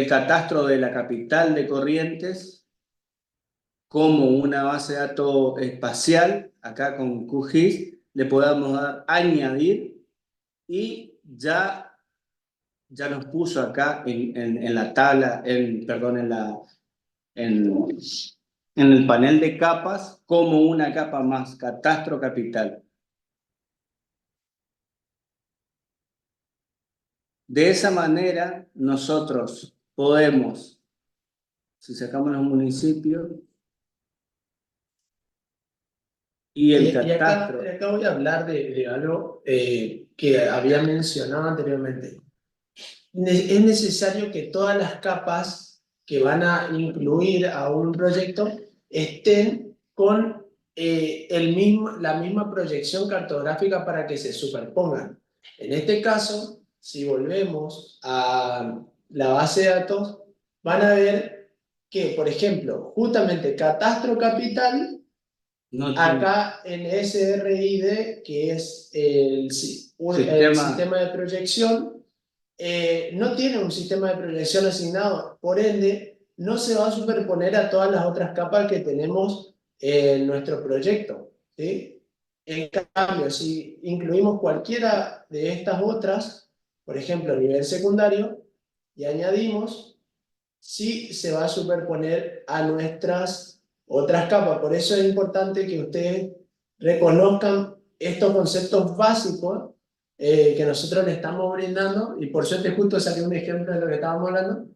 catastro de la capital de Corrientes como una base de datos espacial, acá con QGIS, le podamos dar añadir y ya nos puso acá en la tabla, perdón, en, en el panel de capas como una capa más, catastro capital. De esa manera nosotros podemos, si sacamos los municipios y el catastro. Acá voy a hablar de algo que había mencionado anteriormente. Es necesario que todas las capas que van a incluir a un proyecto estén con la misma proyección cartográfica para que se superpongan. En este caso, si volvemos a la base de datos, van a ver que, por ejemplo, justamente Catastro Capital, No tiene acá en SRID, que es el sistema de proyección, no tiene un sistema de proyección asignado, por ende, no se va a superponer a todas las otras capas que tenemos en nuestro proyecto, ¿sí? En cambio, si incluimos cualquiera de estas otras, por ejemplo, a nivel secundario, y añadimos, sí se va a superponer a nuestras otras capas. Por eso es importante que ustedes reconozcan estos conceptos básicos que nosotros le estamos brindando, y por suerte justo saqué un ejemplo de lo que estábamos hablando.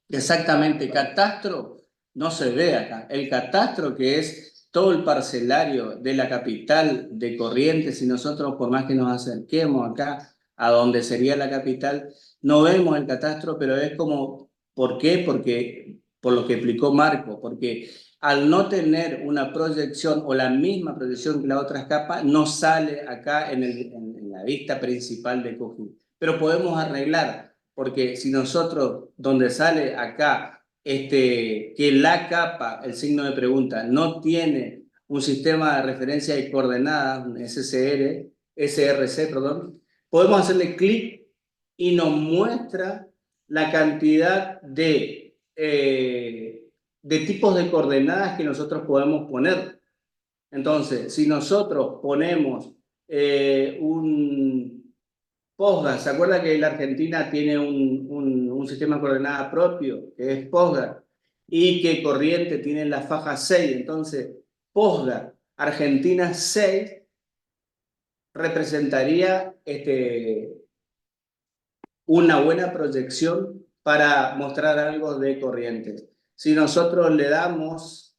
Exactamente, catastro no se ve acá. El catastro, que es todo el parcelario de la capital de Corrientes, y nosotros por más que nos acerquemos acá a donde sería la capital, no vemos el catastro, pero es como, ¿por qué? Porque, por lo que explicó Marco, porque al no tener una proyección o la misma proyección que las otras capas, no sale acá en la vista principal de Cojín. Pero podemos arreglar. Porque si nosotros, donde sale acá, que la capa, el signo de pregunta, no tiene un sistema de referencia de coordenadas, un SRC, perdón, podemos hacerle clic y nos muestra la cantidad de tipos de coordenadas que nosotros podemos poner. Entonces, si nosotros ponemos un POSGA, ¿se acuerda que la Argentina tiene un sistema de coordenadas propio, que es POSGA, y que Corrientes tiene la faja 6? Entonces, POSGA Argentina 6 representaría una buena proyección para mostrar algo de Corrientes. Si nosotros le damos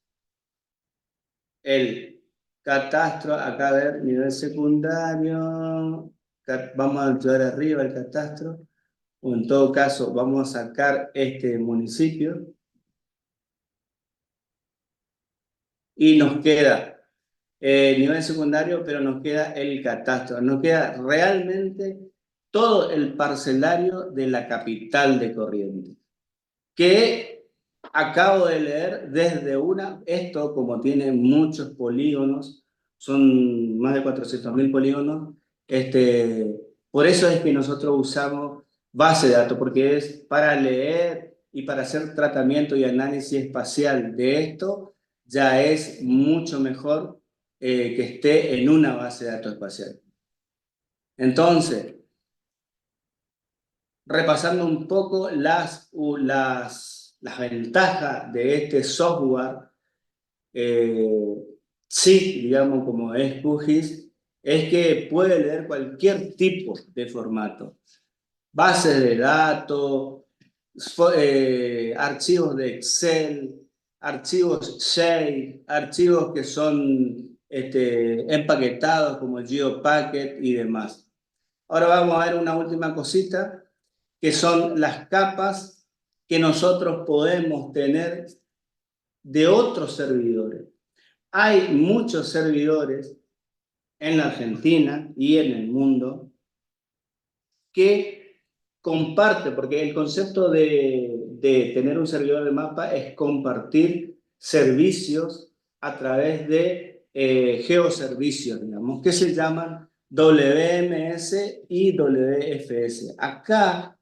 el catastro, acá a ver, nivel secundario, vamos a ayudar arriba el catastro, o en todo caso vamos a sacar este municipio y nos queda nivel secundario, pero nos queda el catastro, nos queda realmente todo el parcelario de la capital de Corrientes, que acabo de leer desde esto como tiene muchos polígonos, son más de 400.000 polígonos, por eso es que nosotros usamos base de datos, porque es para leer y para hacer tratamiento y análisis espacial de esto, ya es mucho mejor que esté en una base de datos espacial. Entonces, repasando un poco las ventajas de este software, sí, digamos como es QGIS, es que puede leer cualquier tipo de formato. Bases de datos, archivos de Excel, archivos Shape, archivos que son empaquetados como GeoPacket y demás. Ahora vamos a ver una última cosita, que son las capas que nosotros podemos tener de otros servidores. Hay muchos servidores en la Argentina y en el mundo que comparten, porque el concepto de tener un servidor de mapa es compartir servicios a través de geoservicios, digamos, que se llaman WMS y WFS. Acá,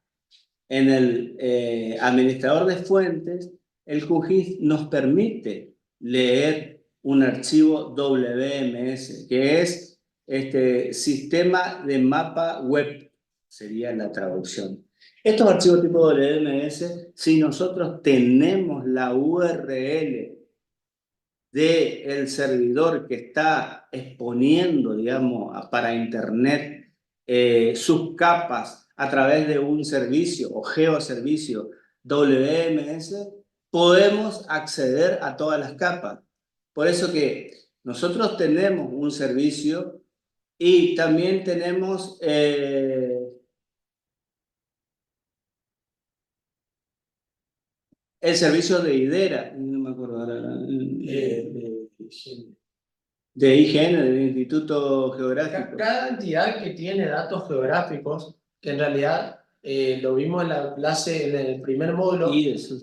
en el administrador de fuentes, el QGIS nos permite leer un archivo WMS, que es sistema de mapa web, sería la traducción. Estos archivos tipo WMS, si nosotros tenemos la URL del servidor que está exponiendo, digamos, para Internet sus capas a través de un servicio o geoservicio WMS, podemos acceder a todas las capas. Por eso que nosotros tenemos un servicio y también tenemos el servicio de IDERA, no me acuerdo ahora, de IGN, del Instituto Geográfico. Cada entidad que tiene datos geográficos, que en realidad lo vimos en la clase, en el primer módulo,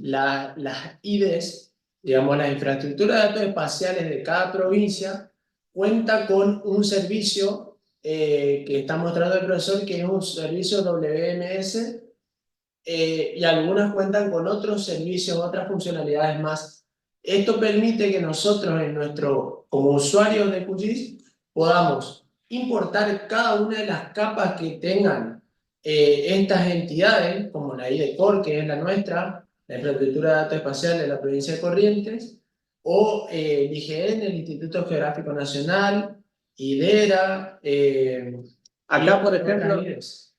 las IDES, digamos, las infraestructuras de datos espaciales de cada provincia, cuenta con un servicio que está mostrando el profesor, que es un servicio WMS, y algunas cuentan con otros servicios, otras funcionalidades más. Esto permite que nosotros, como usuarios de QGIS, podamos importar cada una de las capas que tengan estas entidades, como la IDECOR, que es la nuestra, la Infraestructura de Datos Espacial de la provincia de Corrientes, o el IGN, el Instituto Geográfico Nacional, IDERA, Acá, por otras ejemplo, IDES.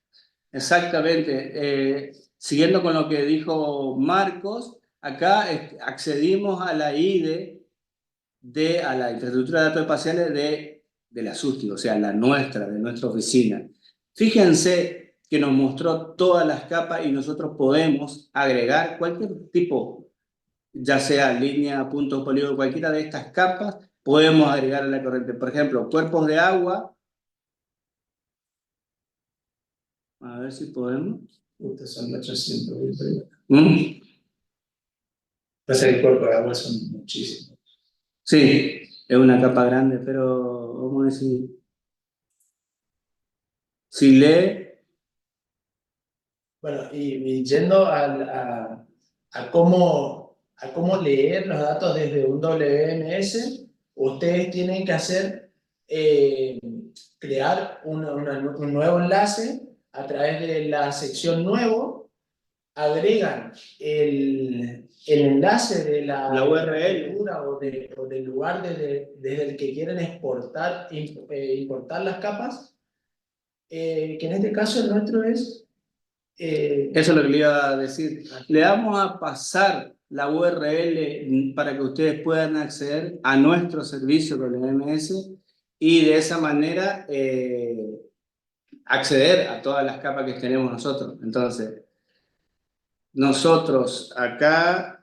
exactamente, siguiendo con lo que dijo Marcos, acá accedimos a la IDE, a la infraestructura de datos espaciales de la SUSTI, o sea, la nuestra, de nuestra oficina. Fíjense que nos mostró todas las capas y nosotros podemos agregar cualquier tipo, ya sea línea, puntos, polígono, cualquiera de estas capas, podemos agregar a la corriente. Por ejemplo, cuerpos de agua. A ver si podemos. Estos son 800. ¿Mm? Pasa que el cuerpo de agua son muchísimos. Sí, es una capa grande, pero vamos a decir, si lee, Bueno, y yendo a cómo leer los datos desde un WMS, ustedes tienen que crear un nuevo enlace a través de la sección nuevo, agregan el enlace de La URL. arquitectura o del lugar desde el que quieren importar las capas, que en este caso el nuestro es... eso es lo que le iba a decir. Le vamos a pasar la URL para que ustedes puedan acceder a nuestro servicio WMS y de esa manera acceder a todas las capas que tenemos nosotros. Entonces, nosotros acá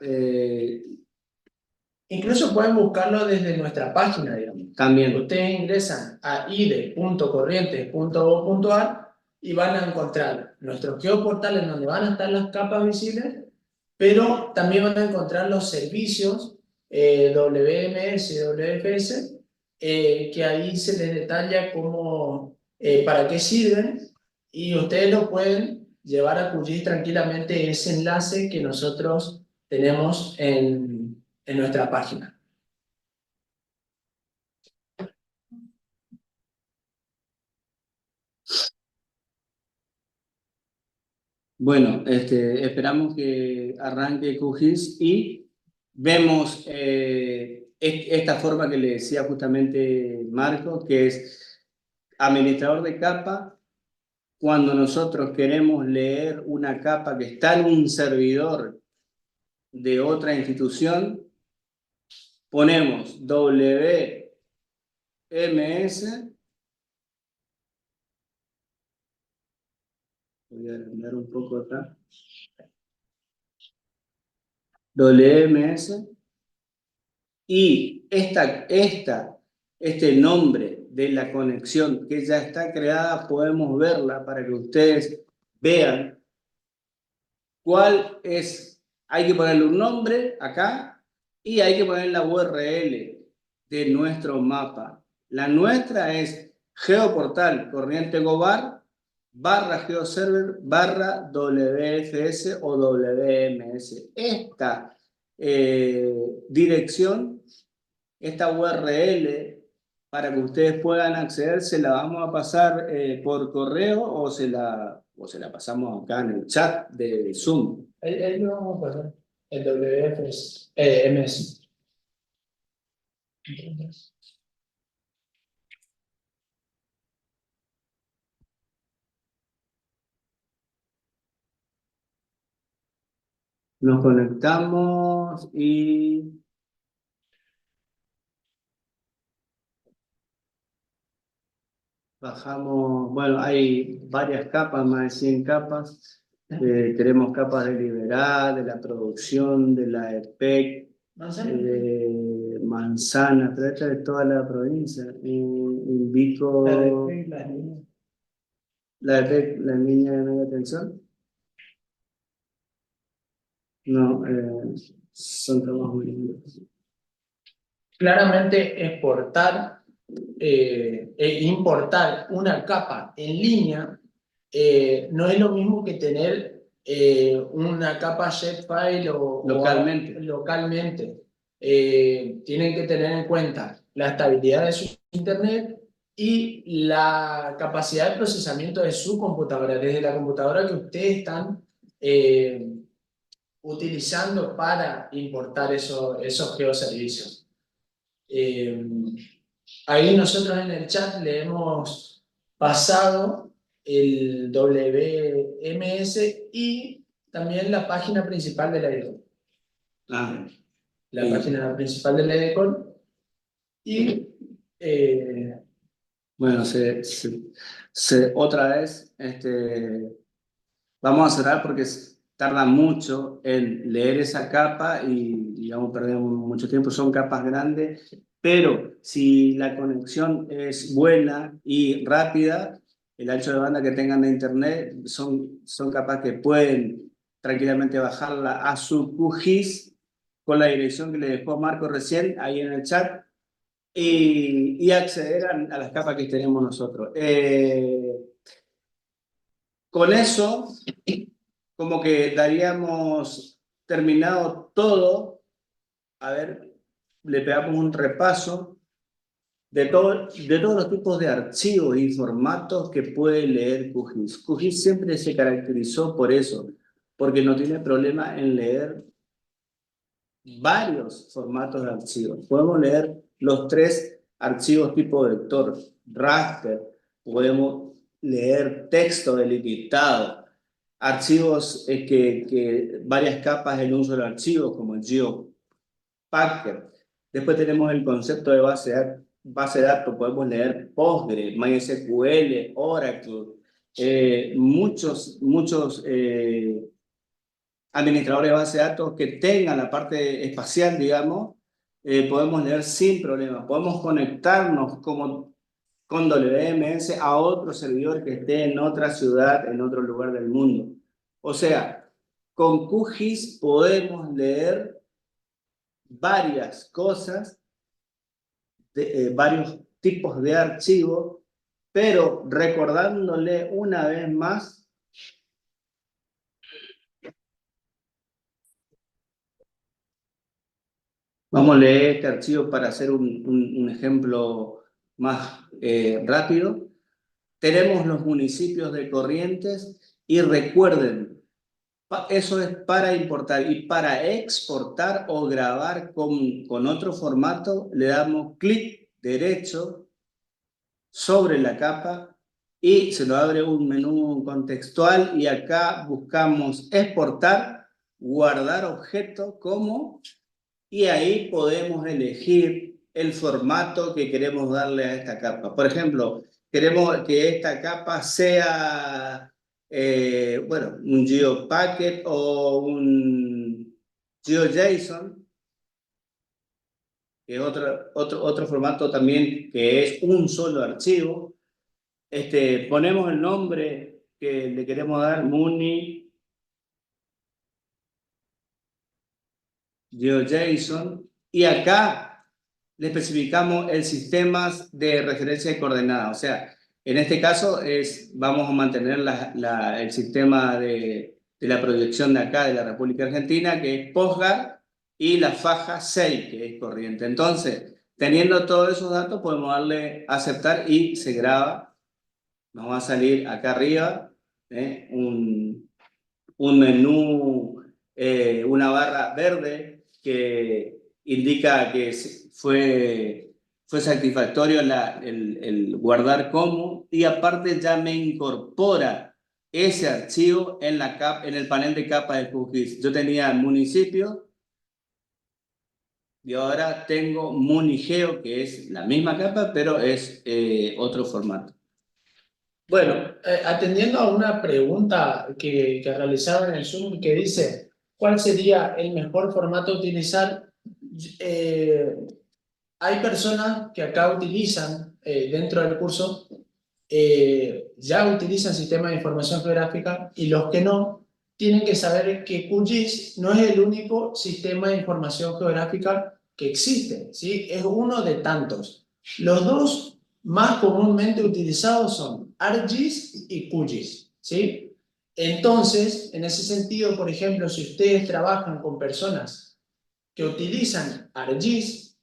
Incluso pueden buscarlo desde nuestra página, digamos. también. Ustedes ingresan a ide.corrientes.gov.ar y van a encontrar nuestros geoportales donde van a estar las capas visibles, pero también van a encontrar los servicios WMS y WFS, que ahí se les detalla para qué sirven, y ustedes lo pueden llevar a QGIS tranquilamente ese enlace que nosotros tenemos en nuestra página. Bueno, esperamos que arranque QGIS y vemos esta forma que le decía justamente Marco, que es administrador de capa. Cuando nosotros queremos leer una capa que está en un servidor de otra institución, ponemos WMS. Voy a agrandar un poco acá. WMS. Y este nombre de la conexión que ya está creada, podemos verla para que ustedes vean cuál es. Hay que ponerle un nombre acá y hay que poner la URL de nuestro mapa. La nuestra es geoportal corriente gobar /geoserver /WFS o WMS. Esta dirección, esta URL, para que ustedes puedan acceder, se la vamos a pasar por correo o se la pasamos acá en el chat de Zoom. Ahí lo vamos a pasar. El WFS, MS. Nos conectamos y bajamos. Bueno, hay varias capas, más de 100 capas. Tenemos capas de Liberá, de la producción, de la EPEC, de Manzana, pero esta es de toda la provincia. Invico. La EPEC, la línea de media tensión. No, son capas muy lindas. Claramente exportar e importar una capa en línea no es lo mismo que tener una capa Jetfile Localmente. localmente. Tienen que tener en cuenta la estabilidad de su internet, y la capacidad de procesamiento de su computadora, desde la computadora que ustedes están utilizando para importar esos geoservicios. Ahí nosotros en el chat le hemos pasado el WMS y también la página principal de la EDECON. Ah, La sí. página principal de la EDECON. Y Bueno, otra vez, vamos a cerrar porque tarda mucho en leer esa capa y, digamos, perdemos mucho tiempo, son capas grandes, pero si la conexión es buena y rápida, el ancho de banda que tengan de internet son capas que pueden tranquilamente bajarla a su QGIS con la dirección que le dejó Marco recién ahí en el chat y acceder a las capas que tenemos nosotros. Con eso, como que daríamos terminado todo. A ver, le pegamos un repaso de todos los tipos de archivos y formatos que puede leer QGIS. QGIS siempre se caracterizó por eso, porque no tiene problema en leer varios formatos de archivos. Podemos leer los 3 archivos tipo vector, raster, podemos leer texto delimitado, archivos que varias capas en un solo archivo, como el GeoPacker. Después tenemos el concepto de base de datos, podemos leer Postgre, MySQL, Oracle, muchos administradores de base de datos que tengan la parte espacial, digamos, podemos leer sin problema. Podemos conectarnos con WMS a otro servidor que esté en otra ciudad, en otro lugar del mundo. O sea, con QGIS podemos leer varias cosas, varios tipos de archivos, pero recordándole una vez más vamos a leer este archivo para hacer un ejemplo más rápido. Tenemos los municipios de Corrientes y recuerden, eso es para importar y para exportar o grabar con otro formato, le damos clic derecho sobre la capa y se nos abre un menú contextual y acá buscamos exportar, guardar objeto como y ahí podemos elegir el formato que queremos darle a esta capa. Por ejemplo, queremos que esta capa sea, bueno, un GeoPacket o un GeoJSON, que es otro formato también que es un solo archivo. Ponemos el nombre que le queremos dar, Muni GeoJSON, y acá le especificamos el sistema de referencia de coordenadas. O sea, en este caso vamos a mantener el sistema de la proyección de acá de la República Argentina, que es PostGar, y la faja 6, que es corriente. Entonces, teniendo todos esos datos, podemos darle a aceptar y se graba. Nos va a salir acá arriba un menú, una barra verde que indica que fue satisfactorio el guardar como, y aparte ya me incorpora ese archivo en el panel de capa de QGIS. Yo tenía municipio y ahora tengo Munigeo, que es la misma capa, pero es otro formato. bueno, atendiendo a una pregunta que realizaron en el Zoom que dice, ¿cuál sería el mejor formato a utilizar? Hay personas que acá utilizan, dentro del curso, ya utilizan sistemas de información geográfica y los que no, tienen que saber que QGIS no es el único sistema de información geográfica que existe, ¿sí? Es uno de tantos. Los dos más comúnmente utilizados son ArcGIS y QGIS, ¿sí? Entonces, en ese sentido, por ejemplo, si ustedes trabajan con personas que utilizan ArcGIS,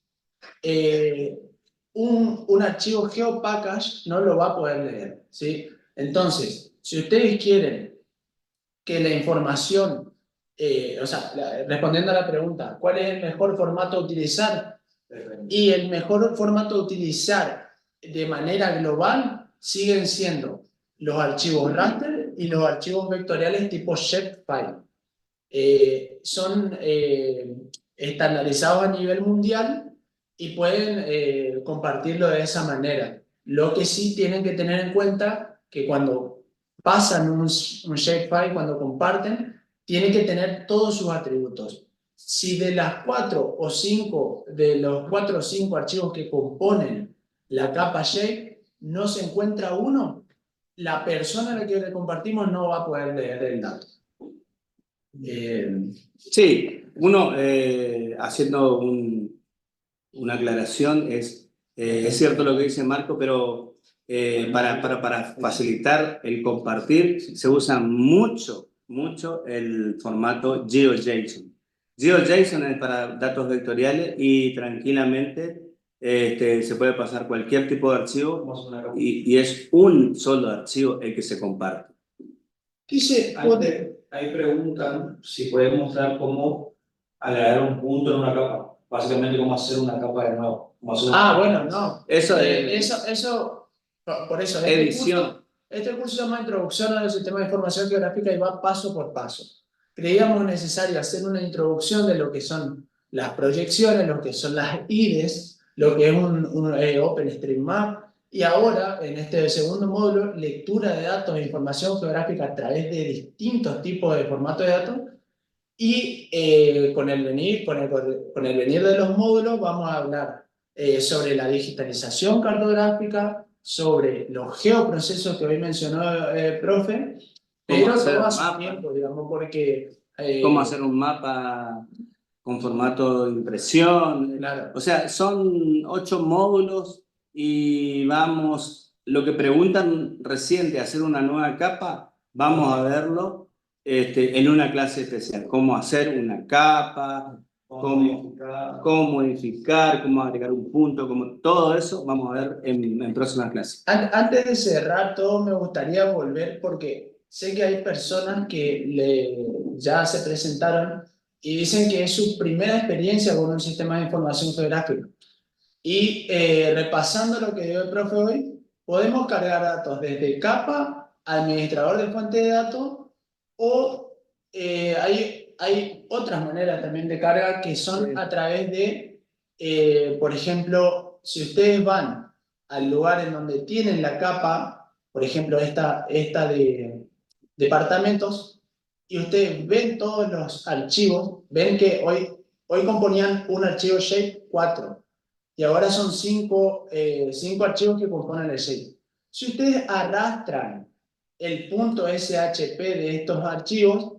un archivo GeoPackage no lo va a poder leer, ¿sí? Entonces, si ustedes quieren que la información, o sea, respondiendo a la pregunta, ¿cuál es el mejor formato a utilizar? Y el mejor formato a utilizar de manera global siguen siendo los archivos raster y los archivos vectoriales tipo shapefile. Son estandarizados a nivel mundial y pueden compartirlo de esa manera. Lo que sí tienen que tener en cuenta que cuando pasan un shapefile, cuando comparten, tienen que tener todos sus atributos. Si de las 4 o 5, de los 4 o 5 archivos que componen la capa shape, no se encuentra uno, la persona a la que le compartimos no va a poder leer el dato. Sí, uno haciendo una aclaración, es cierto lo que dice Marco, pero para facilitar el compartir se usa mucho el formato GeoJSON. GeoJSON es para datos vectoriales y tranquilamente se puede pasar cualquier tipo de archivo y es un solo archivo el que se comparte. Dice, Ahí preguntan si pueden mostrar cómo agregar un punto en una capa. Básicamente, cómo hacer una capa de nuevo. Bueno, no. Eso Por eso, edición. Este curso se llama Introducción al Sistema de Información Geográfica y va paso por paso. Creíamos necesario hacer una introducción de lo que son las proyecciones, lo que son las IDEs, lo que es un OpenStreetMap, y ahora, en este segundo módulo, lectura de datos e información geográfica a través de distintos tipos de formatos de datos. Y con el venir de los módulos vamos a hablar sobre la digitalización cartográfica, sobre los geoprocesos que hoy mencionó profe, pero todo a su tiempo, digamos, porque... cómo hacer un mapa con formato de impresión. Claro. O sea, son 8 módulos y vamos, lo que preguntan recién de hacer una nueva capa, vamos a verlo en una clase especial. Cómo hacer una capa, cómo modificar, cómo agregar un punto, todo eso vamos a ver en próximas clases. Antes de cerrar todo, me gustaría volver porque sé que hay personas que ya se presentaron y dicen que es su primera experiencia con un sistema de información geográfico. Y repasando lo que dio el profe hoy, podemos cargar datos desde capa, administrador de fuente de datos, o hay otras maneras también de carga que son a través de, por ejemplo, si ustedes van al lugar en donde tienen la capa, por ejemplo, esta de departamentos, y ustedes ven todos los archivos, ven que hoy componían un archivo shape 4, y ahora son 5 archivos que componen el shape. Si ustedes arrastran el punto SHP de estos archivos,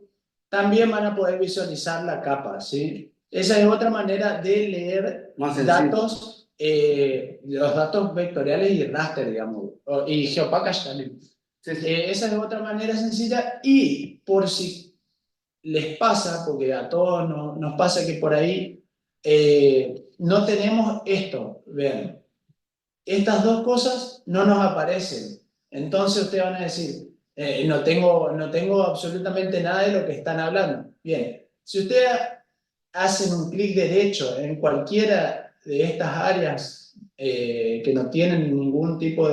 también van a poder visualizar la capa, ¿sí? Esa es otra manera de leer datos, los datos vectoriales y raster, digamos, y GeoPackage también. Esa es otra manera sencilla, y por si les pasa, porque a todos nos pasa que por ahí no tenemos esto, vean, estas dos cosas no nos aparecen. Entonces ustedes van a decir, no tengo absolutamente nada de lo que están hablando. Bien, si ustedes hacen un clic derecho en cualquiera de estas áreas que no tienen ningún tipo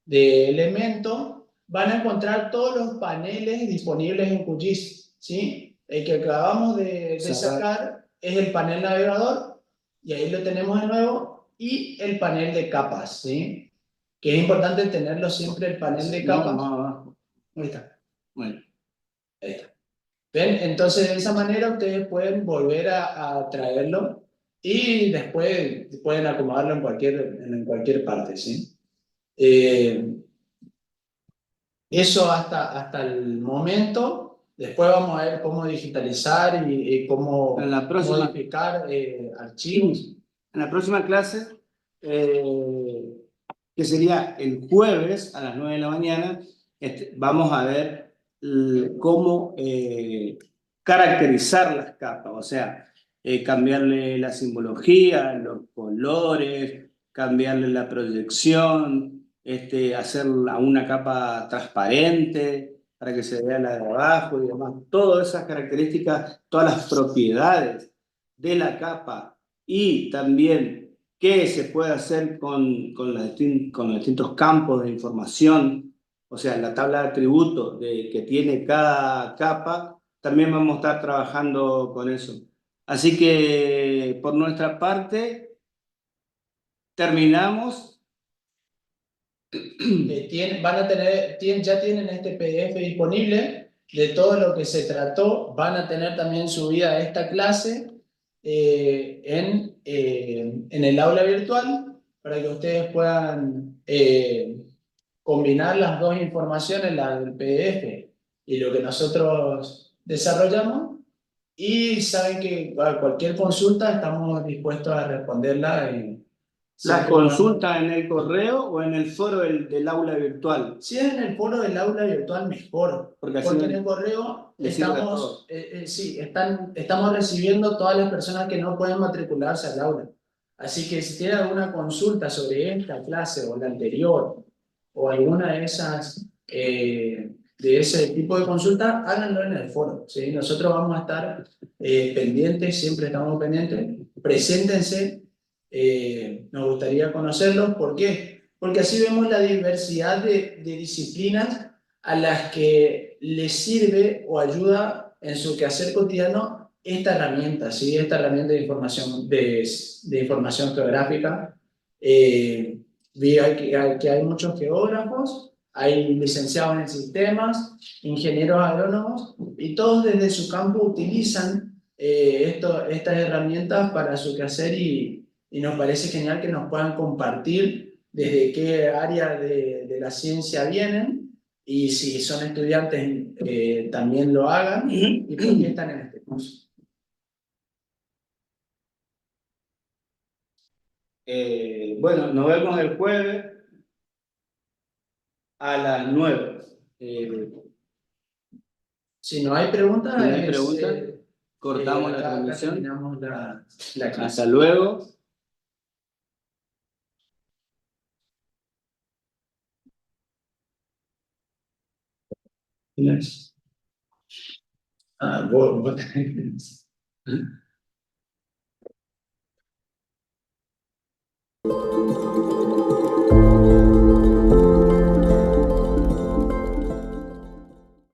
de elemento, van a encontrar todos los paneles disponibles en QGIS, ¿sí? El que acabamos de sacar es el panel navegador, y ahí lo tenemos de nuevo, y el panel de capas, ¿sí? Que es importante tenerlo siempre, el panel de capas. Ahí está. Bueno. Ahí está. ¿Ven? Entonces, de esa manera ustedes pueden volver a traerlo y después pueden acomodarlo en cualquier parte, ¿sí? Eso hasta el momento. Después vamos a ver cómo digitalizar y cómo modificar archivos. En la próxima clase, que sería el jueves a las 9 de la mañana, vamos a ver cómo caracterizar las capas, o sea, cambiarle la simbología, los colores, cambiarle la proyección, hacer una capa transparente para que se vea la de abajo y demás. Todas esas características, todas las propiedades de la capa y también qué se puede hacer con los distintos campos de información, o sea, la tabla de atributos que tiene cada capa, también vamos a estar trabajando con eso. Así que por nuestra parte, terminamos. Ya tienen este PDF disponible de todo lo que se trató. Van a tener también subida esta clase en el aula virtual para que ustedes puedan combinar las dos informaciones, la del PDF y lo que nosotros desarrollamos. Y saben que cualquier consulta estamos dispuestos a responderla. ¿Las Siempre consultas en el correo o en el foro del aula virtual? Si es en el foro del aula virtual, mejor. Porque Porque en el correo le sirve a todos. estamos recibiendo todas las personas que no pueden matricularse al aula. Así que si tienen alguna consulta sobre esta clase o la anterior, o alguna de esas, de ese tipo de consulta, háganlo en el foro. ¿Sí? Nosotros vamos a estar pendientes, siempre estamos pendientes. Preséntense, nos gustaría conocerlos. ¿Por qué? Porque así vemos la diversidad de disciplinas a las que les sirve o ayuda en su quehacer cotidiano esta herramienta, ¿sí? Esta herramienta de información geográfica. Vi que hay muchos geógrafos, hay licenciados en sistemas, ingenieros agrónomos, y todos desde su campo utilizan estas herramientas para su quehacer y nos parece genial que nos puedan compartir desde qué área de la ciencia vienen y si son estudiantes también lo hagan y por qué están en este curso. Bueno, nos vemos el jueves a las 9. Si no hay preguntas, Si no hay preguntas, cortamos la acá transmisión. terminamos la clase. Hasta luego. Vos tenés.